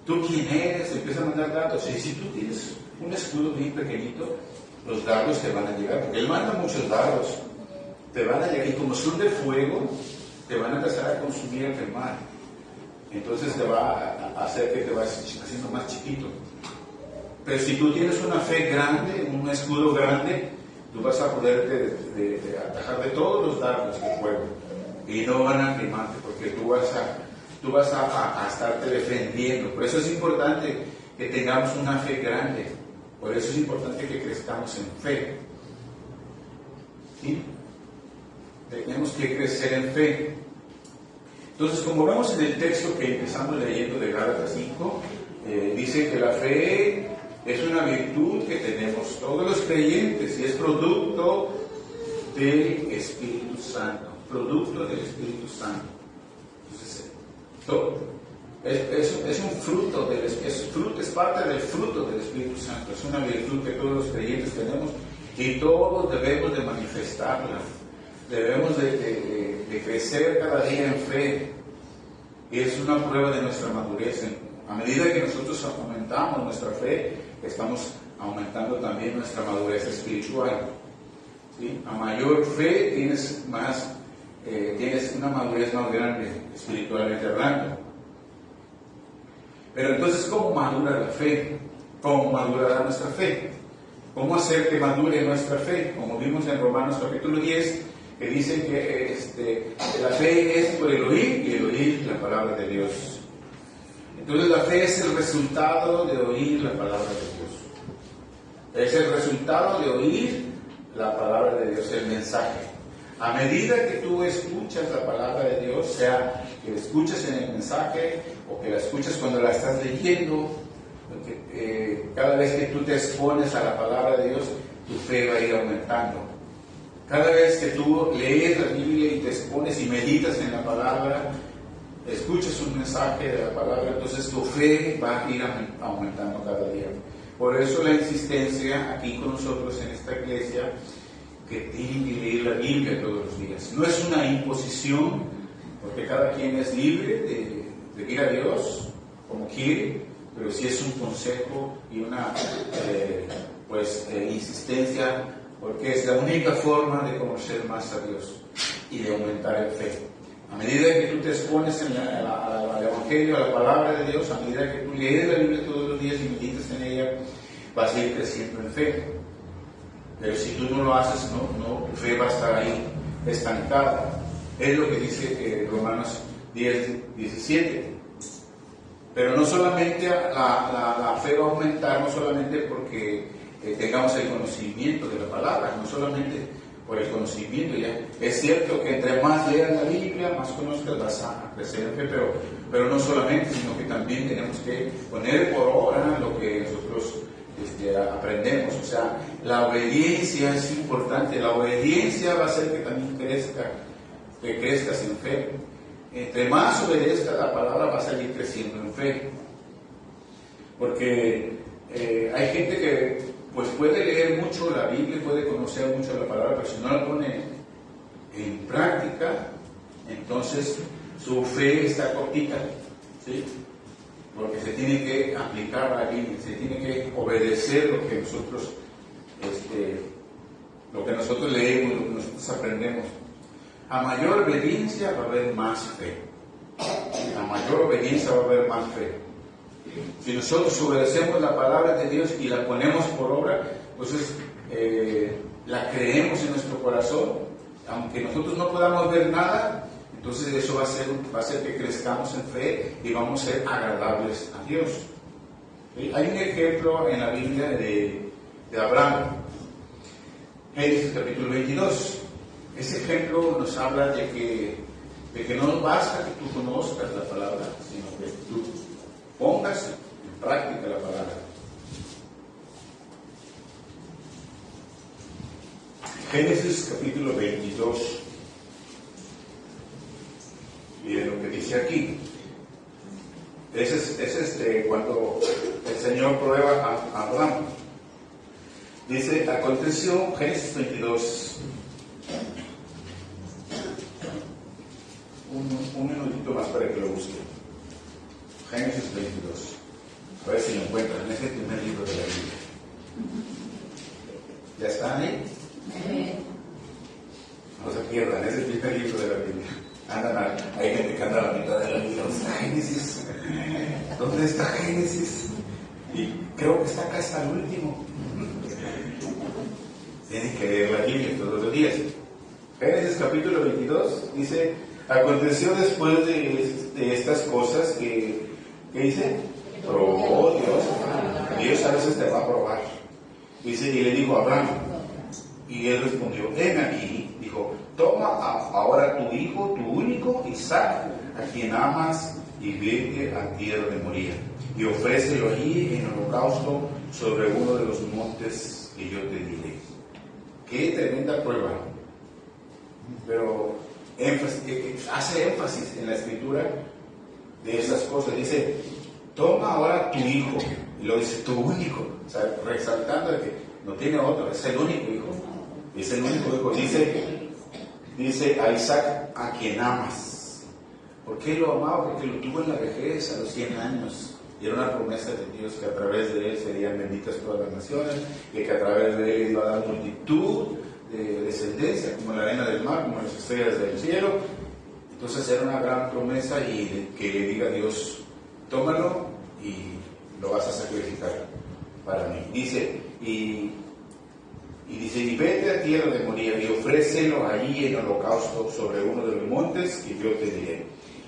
Speaker 1: ¿Tú quién eres? Te empieza a mandar dardos. Y si tú tienes un escudo bien pequeñito, los dardos te van a llegar, porque él manda muchos dardos, te van a llegar, y como son de fuego, te van a empezar a consumir, a quemar. Entonces te va a hacer que te vayas haciendo más chiquito. Pero si tú tienes una fe grande, un escudo grande, tú vas a poder atajar de todos los dardos de fuego y no van a quemarte, porque tú vas a estarte defendiendo. Por eso es importante que tengamos una fe grande. Por eso es importante que crezcamos en fe. ¿Sí? Tenemos que crecer en fe. Entonces, como vemos en el texto que empezamos leyendo de Gálatas 5, dice que la fe es una virtud que tenemos todos los creyentes y es producto del Espíritu Santo. Producto del Espíritu Santo. Entonces, es un fruto, es parte del fruto del Espíritu Santo. Es una virtud que todos los creyentes tenemos y todos debemos de manifestarla. Debemos de crecer cada día en fe. Y es una prueba de nuestra madurez. A medida que nosotros aumentamos nuestra fe, estamos aumentando también nuestra madurez espiritual. ¿Sí? A mayor fe tienes una madurez más grande, espiritualmente hablando. Pero entonces, ¿cómo madura la fe? ¿Cómo madurará nuestra fe? ¿Cómo hacer que madure nuestra fe? Como vimos en Romanos capítulo 10, que dice que la fe es por el oír y el oír la palabra de Dios. Entonces la fe es el resultado de oír la palabra de Dios. Es el resultado de oír la palabra de Dios, el mensaje. A medida que tú escuchas la palabra de Dios, sea que la escuches en el mensaje o que la escuches cuando la estás leyendo, cada vez que tú te expones a la palabra de Dios, tu fe va a ir aumentando. Cada vez que tú lees la Biblia y te expones y meditas en la palabra, escuchas un mensaje de la palabra, entonces tu fe va a ir aumentando cada día. Por eso la insistencia aquí con nosotros en esta iglesia, que tienen que leer la Biblia todos los días. No es una imposición, porque cada quien es libre de ir a Dios como quiere, pero sí es un consejo y una insistencia porque es la única forma de conocer más a Dios y de aumentar en fe. A medida que tú te expones al Evangelio, a la palabra de Dios, a medida que tú lees la Biblia todos los días y meditas en ella, vas a ir creciendo en fe. Pero si tú no lo haces, tu fe va a estar ahí, estancada. Es lo que dice Romanos 10:17. Pero no solamente la fe va a aumentar, no solamente porque tengamos el conocimiento de la palabra, no solamente por el conocimiento. Ya es cierto que entre más leas la Biblia, más conozcas, vas a crecer en fe, pero no solamente, sino que también tenemos que poner por obra lo que nosotros aprendemos. O sea, la obediencia es importante. La obediencia va a hacer que también crezcas en fe. Entre más obedezca la palabra, va a seguir creciendo en fe. Porque hay gente que pues puede leer mucho la Biblia, puede conocer mucho la palabra, pero si no la pone en práctica, entonces su fe está cortita, ¿sí? Porque se tiene que aplicar la Biblia, se tiene que obedecer lo que nosotros leemos, lo que nosotros aprendemos. A mayor obediencia va a haber más fe. A mayor obediencia va a haber más fe. Si nosotros obedecemos la palabra de Dios y la ponemos por obra, entonces la creemos en nuestro corazón, aunque nosotros no podamos ver nada, entonces eso va a hacer que crezcamos en fe y vamos a ser agradables a Dios. ¿Sí? Hay un ejemplo en la Biblia de Abraham, Génesis capítulo 22. Ese ejemplo nos habla de que no basta que tú conozcas la palabra, sino que tú pongas en práctica la palabra. Génesis capítulo 22. Miren lo que dice aquí. Ese es cuando el Señor prueba a Abraham. Dice, aconteció, Génesis 22. Un minutito más para que lo busquen. Génesis 22. A ver si lo encuentran. Es el primer libro de la Biblia. ¿Ya están ahí? No se pierdan, es el primer libro de la Biblia. Hay gente que anda a la mitad de la Biblia. ¿Dónde está Génesis? ¿Dónde está Génesis? Y creo que está acá hasta el último. Tienen que leer la Biblia todos los días. Génesis capítulo 22 dice: aconteció después de estas cosas que dice, probó Dios a veces te va a probar. Dice, y le dijo a Abraham, y él respondió, ven aquí, dijo, toma ahora tu hijo, tu único Isaac, a quien amas, y vete a tierra de Moría, y ofrécelo allí en holocausto sobre uno de los montes que yo te diré. Qué tremenda prueba. Pero hace énfasis en la escritura de esas cosas. Dice, toma ahora tu hijo, y lo dice, tu único, o sea, resaltando de que no tiene otro, es el único hijo. Es el único hijo. Dice a Isaac, a quien amas. ¿Por qué lo amaba? Porque lo tuvo en la vejez, a los 100 años. Y era una promesa de Dios que a través de él serían benditas todas las naciones, y que a través de él iba a dar multitud de descendencia, como la arena del mar, como las estrellas del cielo. Entonces era una gran promesa, y que le diga a Dios, tómalo y lo vas a sacrificar para mí. Dice, y vete a tierra de Moría y ofrécelo allí en holocausto sobre uno de los montes que yo te diré.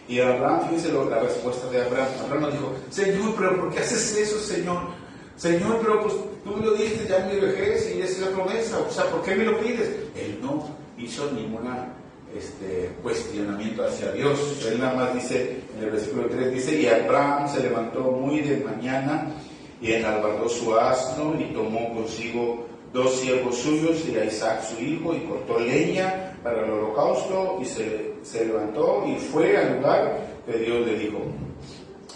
Speaker 1: Y Abraham, fíjense la respuesta de Abraham. Abraham nos dijo, Señor, pero ¿por qué haces eso, Señor? Señor, pero pues tú me lo diste ya en mi vejez y esa es la promesa. O sea, ¿por qué me lo pides? Él no hizo ningún cuestionamiento hacia Dios. Él nada más dice, en el versículo 3 dice, y Abraham se levantó muy de mañana y enalbardó su asno y tomó consigo 2 siervos suyos y a Isaac su hijo, y cortó leña para el holocausto, y se levantó y fue al lugar que Dios le dijo.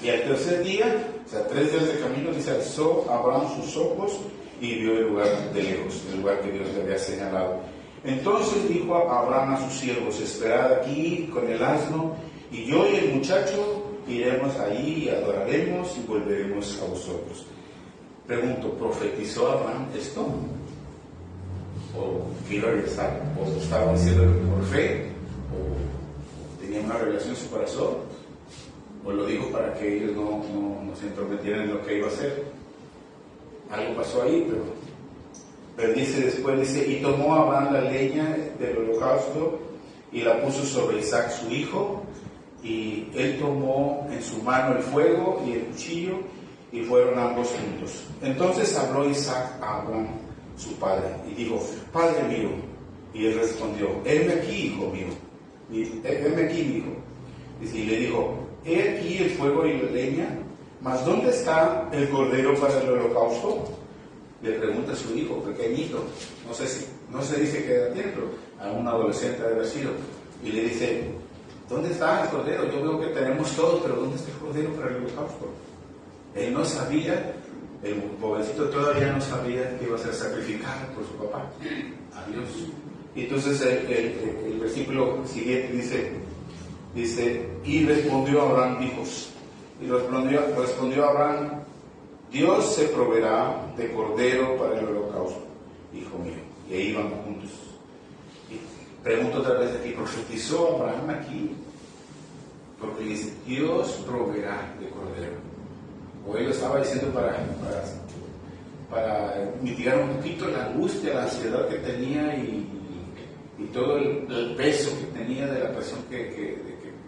Speaker 1: Y al tercer día, o sea, 3 días de camino, dice, alzó Abraham sus ojos y vio el lugar de lejos, el lugar que Dios le había señalado. Entonces dijo a Abraham a sus siervos, esperad aquí con el asno, y yo y el muchacho iremos ahí y adoraremos y volveremos a vosotros. Pregunto, ¿profetizó Abraham esto? o que iba a regresar, o estaban diciendo por fe, o tenían una revelación en su corazón, o lo dijo para que ellos no se entrometieran en lo que iba a hacer. Algo pasó ahí, pero dice, y tomó Abraham la leña del holocausto y la puso sobre Isaac su hijo, y él tomó en su mano el fuego y el cuchillo, y fueron ambos juntos. Entonces habló Isaac a Abraham, su padre, y dijo, Padre mío. Y él respondió, Heme aquí, hijo mío. Heme aquí, mi hijo. Y le dijo, he aquí el fuego y la leña, mas ¿dónde está el cordero para el holocausto? Le pregunta a su hijo, pequeñito, no se dice qué edad tiene, pero a un adolescente debe haber sido. Y le dice, ¿dónde está el cordero? Yo veo que tenemos todo, pero ¿dónde está el cordero para el holocausto? Él no sabía, el jovencito todavía no sabía que iba a ser sacrificado por su papá, a Dios. Y entonces el versículo siguiente dice, y respondió Abraham, hijos. Y respondió Abraham, Dios se proveerá de cordero para el holocausto, hijo mío. Y ahí iban juntos. Y pregunto otra vez aquí, ¿profetizó Abraham aquí? Porque dice, Dios proveerá de cordero. O él lo estaba diciendo para mitigar un poquito la angustia, la ansiedad que tenía y todo el peso que tenía de la presión que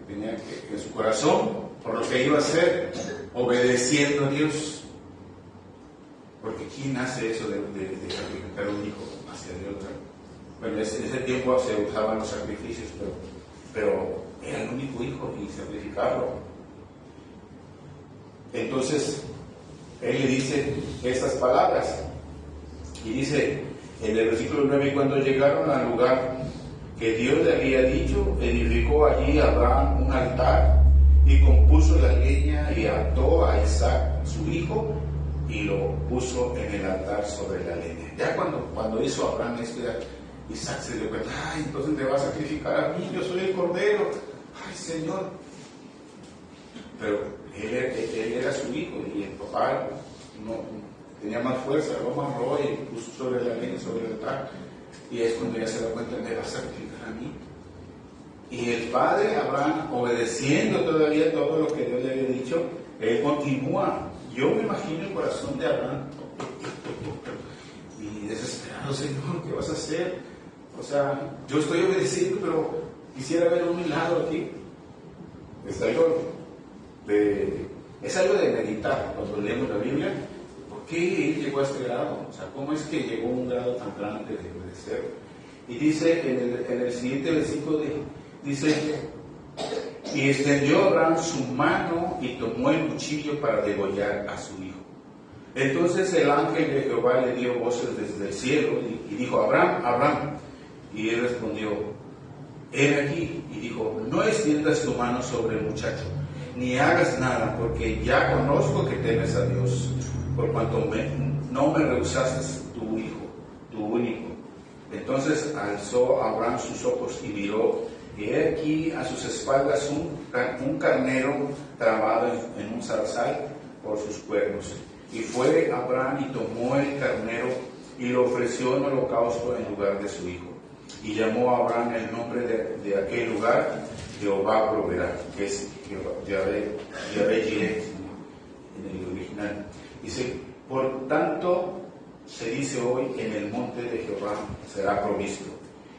Speaker 1: tenía en su corazón por lo que iba a hacer, obedeciendo a Dios. Porque ¿quién hace eso de sacrificar un hijo hacia Dios? Bueno, en ese tiempo se usaban los sacrificios, pero era el único hijo y sacrificarlo. Entonces, él le dice estas palabras. Y dice en el versículo 9, cuando llegaron al lugar que Dios le había dicho, edificó allí Abraham un altar y compuso la leña y ató a Isaac, su hijo, y lo puso en el altar sobre la leña. Ya cuando hizo Abraham esto, Isaac se dio cuenta, entonces me va a sacrificar a mí, yo soy el cordero, Señor. Pero él era su hijo y el papá no tenía más fuerza, lo amarró y puso sobre la leña, sobre el altar. Y es cuando ya se da cuenta, me va a sacrificar a mí. Y el padre Abraham, obedeciendo todavía todo lo que Dios le había dicho, él continúa. Yo me imagino el corazón de Abraham y desesperado, Señor, ¿qué vas a hacer? O sea, yo estoy obedeciendo, pero quisiera ver un milagro aquí. Es algo de meditar cuando leemos la Biblia. ¿Por qué él llegó a este grado? O sea, ¿cómo es que llegó a un grado tan grande de obedecer? Y dice en el siguiente versículo, dice, y extendió Abraham su mano y tomó el cuchillo para degollar a su hijo. Entonces el ángel de Jehová le dio voces desde el cielo y dijo, Abraham, Abraham. Y él respondió, he aquí. Y dijo, no extiendas tu mano sobre el muchacho, ni hagas nada, porque ya conozco que temes a Dios, por cuanto no me rehusaste tu hijo, tu único. Entonces alzó Abraham sus ojos y miró, y he aquí a sus espaldas un carnero trabado en un zarzal por sus cuernos. Y fue Abraham y tomó el carnero y lo ofreció en holocausto en lugar de su hijo. Y llamó a Abraham el nombre de aquel lugar, Jehová proveerá, que es Yahvé Jireh en el original. Dice, por tanto, se dice hoy, en el monte de Jehová será provisto.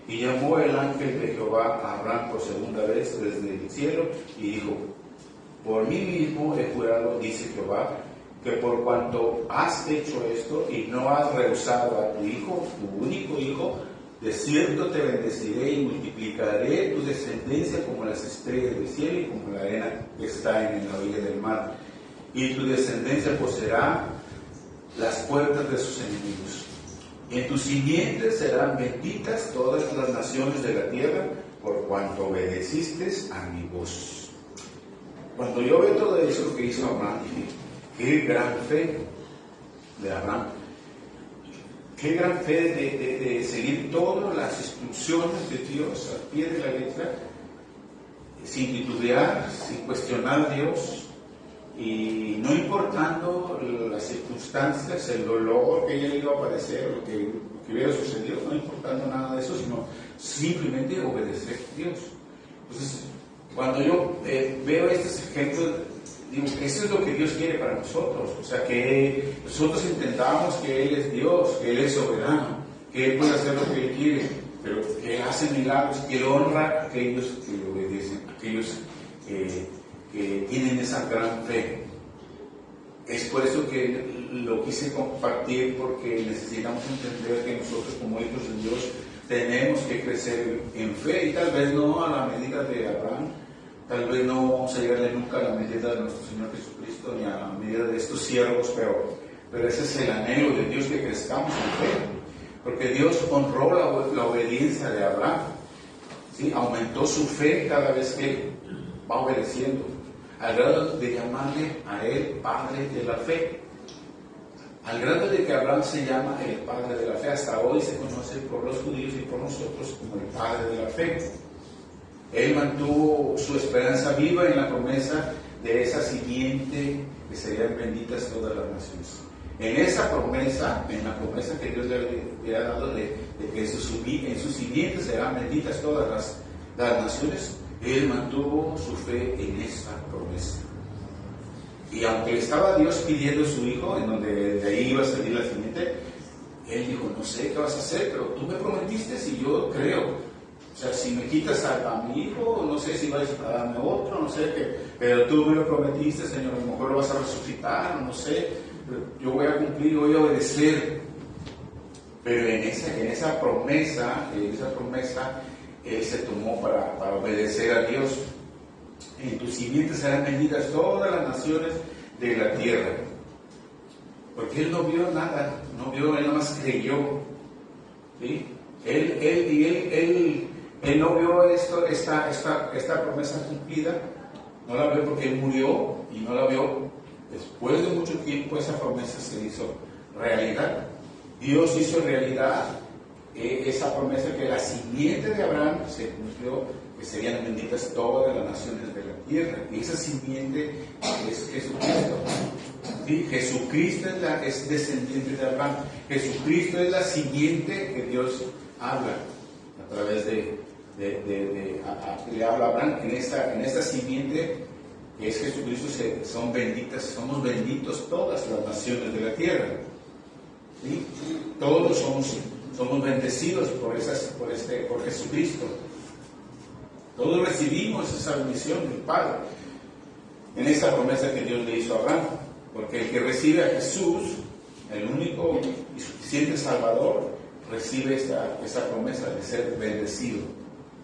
Speaker 1: Y llamó el ángel de Jehová a Abraham por segunda vez desde el cielo y dijo, por mí mismo he jurado, dice Jehová, que por cuanto has hecho esto y no has rehusado a tu hijo, tu único hijo, de cierto te bendeciré y multiplicaré tu descendencia como las estrellas del cielo y como la arena que está en la orilla del mar. Y tu descendencia poseerá las puertas de sus enemigos. En tus simientes serán benditas todas las naciones de la tierra, por cuanto obedeciste a mi voz. Cuando yo veo todo eso que hizo Abraham, dije, qué gran fe de Abraham. Qué gran fe de seguir todas las instrucciones de Dios al pie de la letra, sin titubear, sin cuestionar a Dios, y no importando las circunstancias, el dolor que ya le iba a padecer, lo que que hubiera sucedido, no importando nada de eso, sino simplemente obedecer a Dios. Entonces, cuando yo veo estos ejemplos, digo, eso es lo que Dios quiere para nosotros. O sea, que nosotros entendamos que Él es Dios, que Él es soberano, que Él puede hacer lo que Él quiere, pero que Él hace milagros, que Él honra a aquellos que le obedecen, a aquellos que tienen esa gran fe. Es por eso que lo quise compartir, porque necesitamos entender que nosotros como hijos de Dios tenemos que crecer en fe, y tal vez no a la medida de Abraham, tal vez no vamos a llegarle nunca a la medida de nuestro Señor Jesucristo, ni a la medida de estos siervos, pero ese es el anhelo de Dios, que crezcamos en fe, porque Dios honró la obediencia de Abraham, ¿sí? Aumentó su fe cada vez que va obedeciendo, al grado de llamarle a él Padre de la Fe. Al grado de que Abraham se llama el Padre de la Fe, hasta hoy se conoce por los judíos y por nosotros como el Padre de la Fe. Él mantuvo su esperanza viva en la promesa de esa siguiente, que serían benditas todas las naciones. En esa promesa, en la promesa que Dios le había dado de que en su siguiente serán benditas todas las naciones, Él mantuvo su fe en esa promesa. Y aunque le estaba Dios pidiendo a su hijo, en donde de ahí iba a salir la siguiente, Él dijo, no sé qué vas a hacer, pero tú me prometiste y yo creo. O sea, si me quitas a mi hijo, no sé si vas a darme otro, no sé qué, pero tú me lo prometiste, Señor, a lo mejor lo vas a resucitar, no sé, pero yo voy a cumplir, voy a obedecer. Pero en esa promesa, Él se tomó para obedecer a Dios. En tu simiente serán benditas todas las naciones de la tierra. Porque Él no vio nada, Él nada más creyó. ¿Sí? Él no vio esta promesa cumplida, no la vio porque Él murió, y no la vio después de mucho tiempo. Esa promesa se hizo realidad. Dios hizo realidad esa promesa, que la simiente de Abraham se cumplió, que serían benditas todas las naciones de la tierra. Y esa simiente es Jesucristo. ¿Sí? Jesucristo es descendiente de Abraham. Jesucristo es la simiente que Dios habla a través le habla a Abraham. En esta simiente que es Jesucristo somos benditos todas las naciones de la tierra. ¿Sí? Todos somos bendecidos por Jesucristo. Todos recibimos esa bendición del Padre en esa promesa que Dios le hizo a Abraham. Porque el que recibe a Jesús, el único y suficiente Salvador, recibe esa promesa de ser bendecido.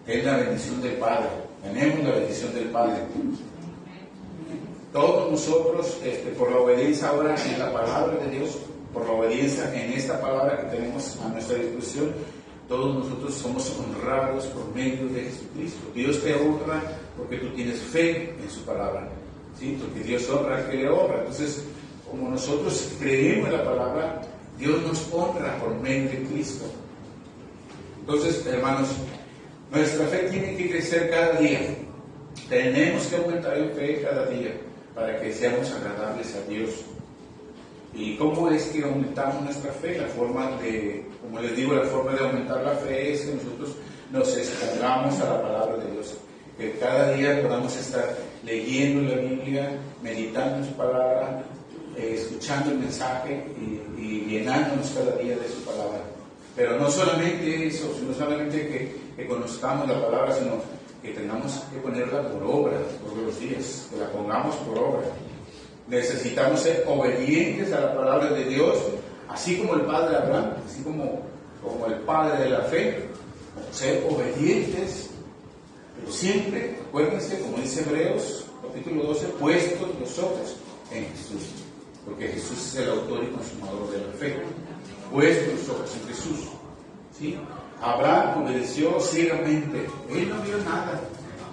Speaker 1: Es la bendición del Padre. Tenemos la bendición del Padre. Todos nosotros, por la obediencia ahora en la palabra de Dios, por la obediencia en esta palabra que tenemos a nuestra disposición, todos nosotros somos honrados por medio de Jesucristo. Dios te honra porque tú tienes fe en su palabra, ¿sí? Porque Dios honra al que le honra. Entonces, como nosotros creemos en la palabra, Dios nos honra por medio de Cristo. Entonces, hermanos, nuestra fe tiene que crecer cada día. Tenemos que aumentar en fe cada día para que seamos agradables a Dios. ¿Y cómo es que aumentamos nuestra fe? Como les digo, la forma de aumentar la fe es que nosotros nos expongamos a la palabra de Dios. Que cada día podamos estar leyendo la Biblia, meditando en su palabra, escuchando el mensaje y llenándonos cada día de su palabra. Pero no solamente eso, sino solamente que conozcamos la palabra, sino que tengamos que ponerla por obra todos los días, que la pongamos por obra. Necesitamos ser obedientes a la palabra de Dios, así como el Padre Abraham, así como el Padre de la fe, ser obedientes, pero siempre, acuérdense, como dice Hebreos, capítulo 12, puestos los ojos en Jesús, porque Jesús es el autor y consumador de la fe. Puestos los ojos en Jesús, ¿sí? Abraham obedeció ciegamente, él no vio nada,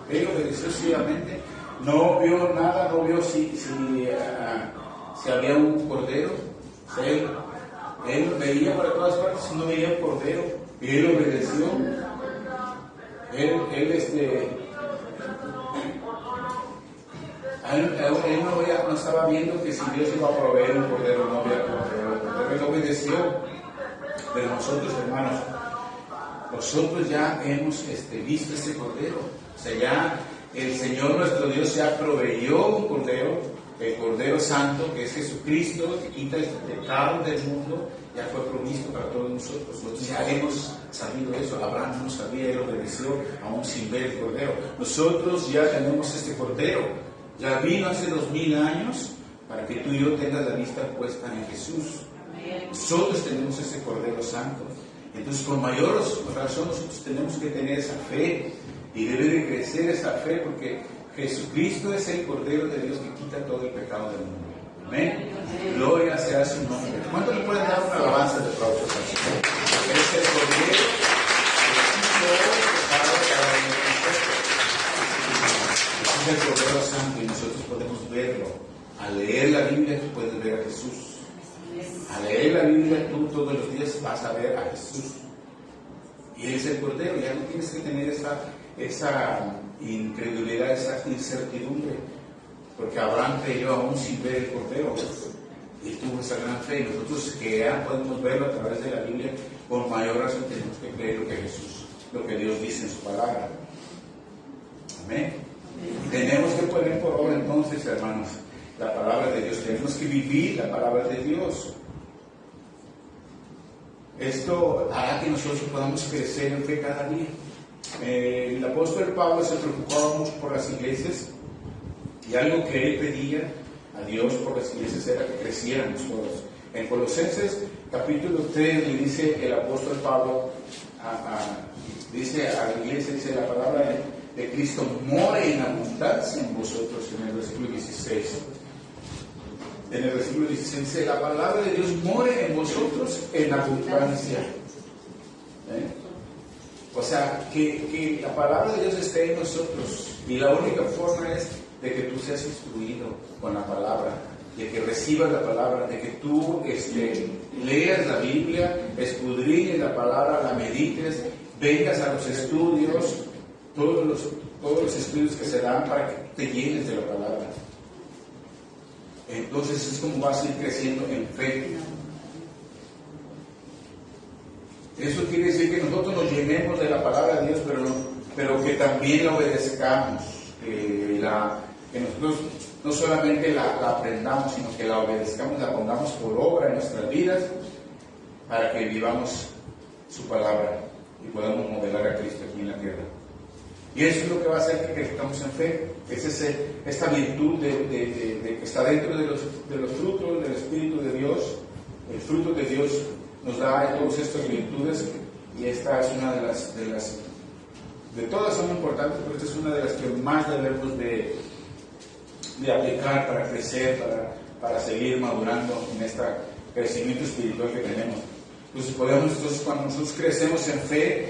Speaker 1: él obedeció ciegamente. No vio nada, no vio si había un cordero. Él veía para todas partes y no veía el cordero. Y él obedeció. Él no estaba viendo que si Dios iba a proveer un cordero, no había cordero. Él obedeció. Pero nosotros, hermanos, nosotros ya hemos visto ese Cordero. O sea, ya el Señor nuestro Dios ya proveyó un Cordero, el Cordero Santo, que es Jesucristo, que quita el pecado del mundo, ya fue provisto para todos nosotros. Nosotros ya hemos sabido eso. Abraham no sabía, él obedeció aún sin ver el Cordero. Nosotros ya tenemos este Cordero. Ya vino hace 2000 años para que tú y yo tengas la vista puesta en Jesús. Nosotros tenemos ese Cordero Santo. Entonces, con mayor razón, nosotros tenemos que tener esa fe, y debe de crecer esa fe, porque Jesucristo es el Cordero de Dios que quita todo el pecado del mundo. Amén. Gloria sea su nombre. ¿Cuánto le pueden dar una alabanza de aplausos al Señor? Es el Cordero que quita todo el pecado de cada uno de nosotros. Es el Cordero Santo, y nosotros podemos verlo. Al leer la Biblia, tú puedes ver a Jesús. Al leer la Biblia, tú todos los días vas a ver a Jesús. Y Él es el Cordero. Ya no tienes que tener esa incredulidad, esa incertidumbre. Porque Abraham creyó aún sin ver el Cordero. Y tuvo esa gran fe. Y nosotros que ya podemos verlo a través de la Biblia, con mayor razón tenemos que creer lo que Dios dice en su palabra. Amén. Tenemos que poner por obra entonces, hermanos, la palabra de Dios. Tenemos que vivir la palabra de Dios. Esto hará que nosotros podamos crecer en fe cada día. El apóstol Pablo se preocupaba mucho por las iglesias, y algo que él pedía a Dios por las iglesias era que creciéramos todos. En Colosenses capítulo 3 le dice el apóstol Pablo dice a la iglesia, dice: la palabra de Cristo more en abundancia en vosotros, en el versículo 16. En el versículo 16 dice: la palabra de Dios more en vosotros en abundancia. O sea, que la palabra de Dios esté en nosotros, y la única forma es de que tú seas instruido con la palabra, de que recibas la palabra, de que tú leas la Biblia, escudriñes la palabra, la medites, vengas a los estudios, todos los estudios que se dan para que te llenes de la palabra. Entonces es como vas a ir creciendo en fe. Eso quiere decir que nosotros nos llenemos de la palabra de Dios, pero que también la obedezcamos, que nosotros no solamente la aprendamos, sino que la obedezcamos, la pongamos por obra en nuestras vidas, para que vivamos su palabra y podamos modelar a Cristo aquí en la tierra. Y eso es lo que va a hacer que crezcamos en fe. Es esta virtud que está dentro de los frutos del Espíritu de Dios. El fruto de Dios nos da todas estas virtudes, y esta es una de todas son importantes, pero esta es una de las que más debemos de aplicar para crecer, para seguir madurando en este crecimiento espiritual que tenemos. Entonces, cuando nosotros crecemos en fe,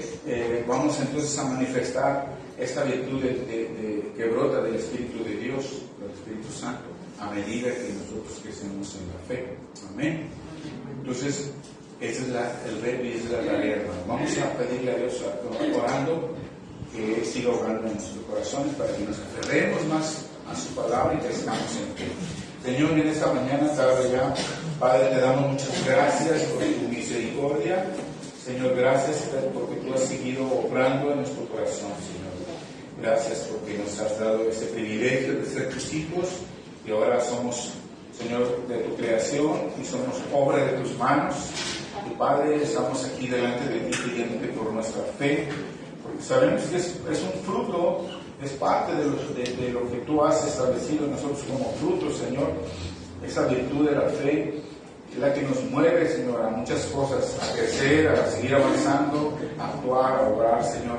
Speaker 1: vamos entonces a manifestar esta virtud que brota del Espíritu de Dios, del Espíritu Santo, a medida que nosotros crecemos en la fe. Amén. Entonces, ese es el reto y esa es la tarea, hermano. Vamos a pedirle a Dios, orando, que Él siga obrando en nuestros corazones para que nos aferremos más a su palabra y crezcamos en fe. Señor, en esta mañana, tarde ya, Padre, te damos muchas gracias por tu misericordia. Señor, gracias porque tú has seguido obrando en nuestro corazón, Señor. Gracias porque nos has dado ese privilegio de ser tus hijos, y ahora somos, Señor, de tu creación y somos obra de tus manos. Y Padre, estamos aquí delante de ti pidiéndote por nuestra fe, porque sabemos que es un fruto, es parte de lo que tú has establecido en nosotros como fruto, Señor. Esa virtud de la fe es la que nos mueve, Señor, a muchas cosas, a crecer, a seguir avanzando, a actuar, a obrar, Señor,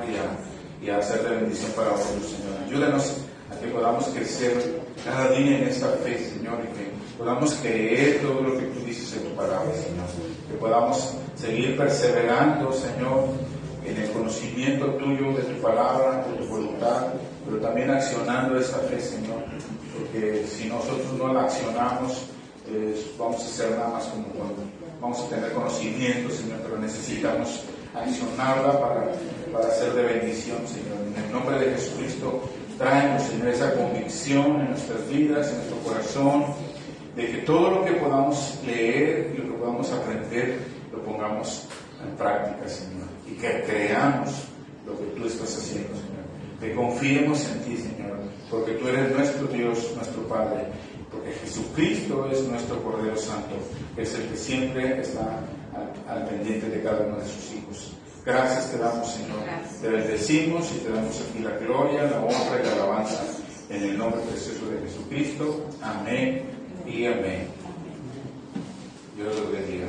Speaker 1: y a hacer de bendición para otros, Señor. Ayúdanos a que podamos crecer cada día en esta fe, Señor, y que podamos creer todo lo que tú dices en tu palabra, Señor. Que podamos seguir perseverando, Señor, en el conocimiento tuyo de tu palabra, de tu voluntad, pero también accionando esa fe, Señor. Porque si nosotros no la accionamos, vamos a ser nada más como cuando vamos a tener conocimiento, Señor, pero necesitamos accionarla para ser de bendición, Señor. En el nombre de Jesucristo, tráenos, Señor, esa convicción en nuestras vidas, en nuestro corazón, de que todo lo que podamos leer y lo que podamos aprender, lo pongamos en práctica, Señor, y que creamos lo que tú estás haciendo, Señor. Que confiemos en ti, Señor, porque tú eres nuestro Dios, nuestro Padre, porque Jesucristo es nuestro Cordero Santo, que es el que siempre está al pendiente de cada uno de sus hijos. Gracias te damos, Señor. Te bendecimos y te damos aquí la gloria, la honra y la alabanza en el nombre precioso de Jesucristo. Amén y amén. Dios los bendiga.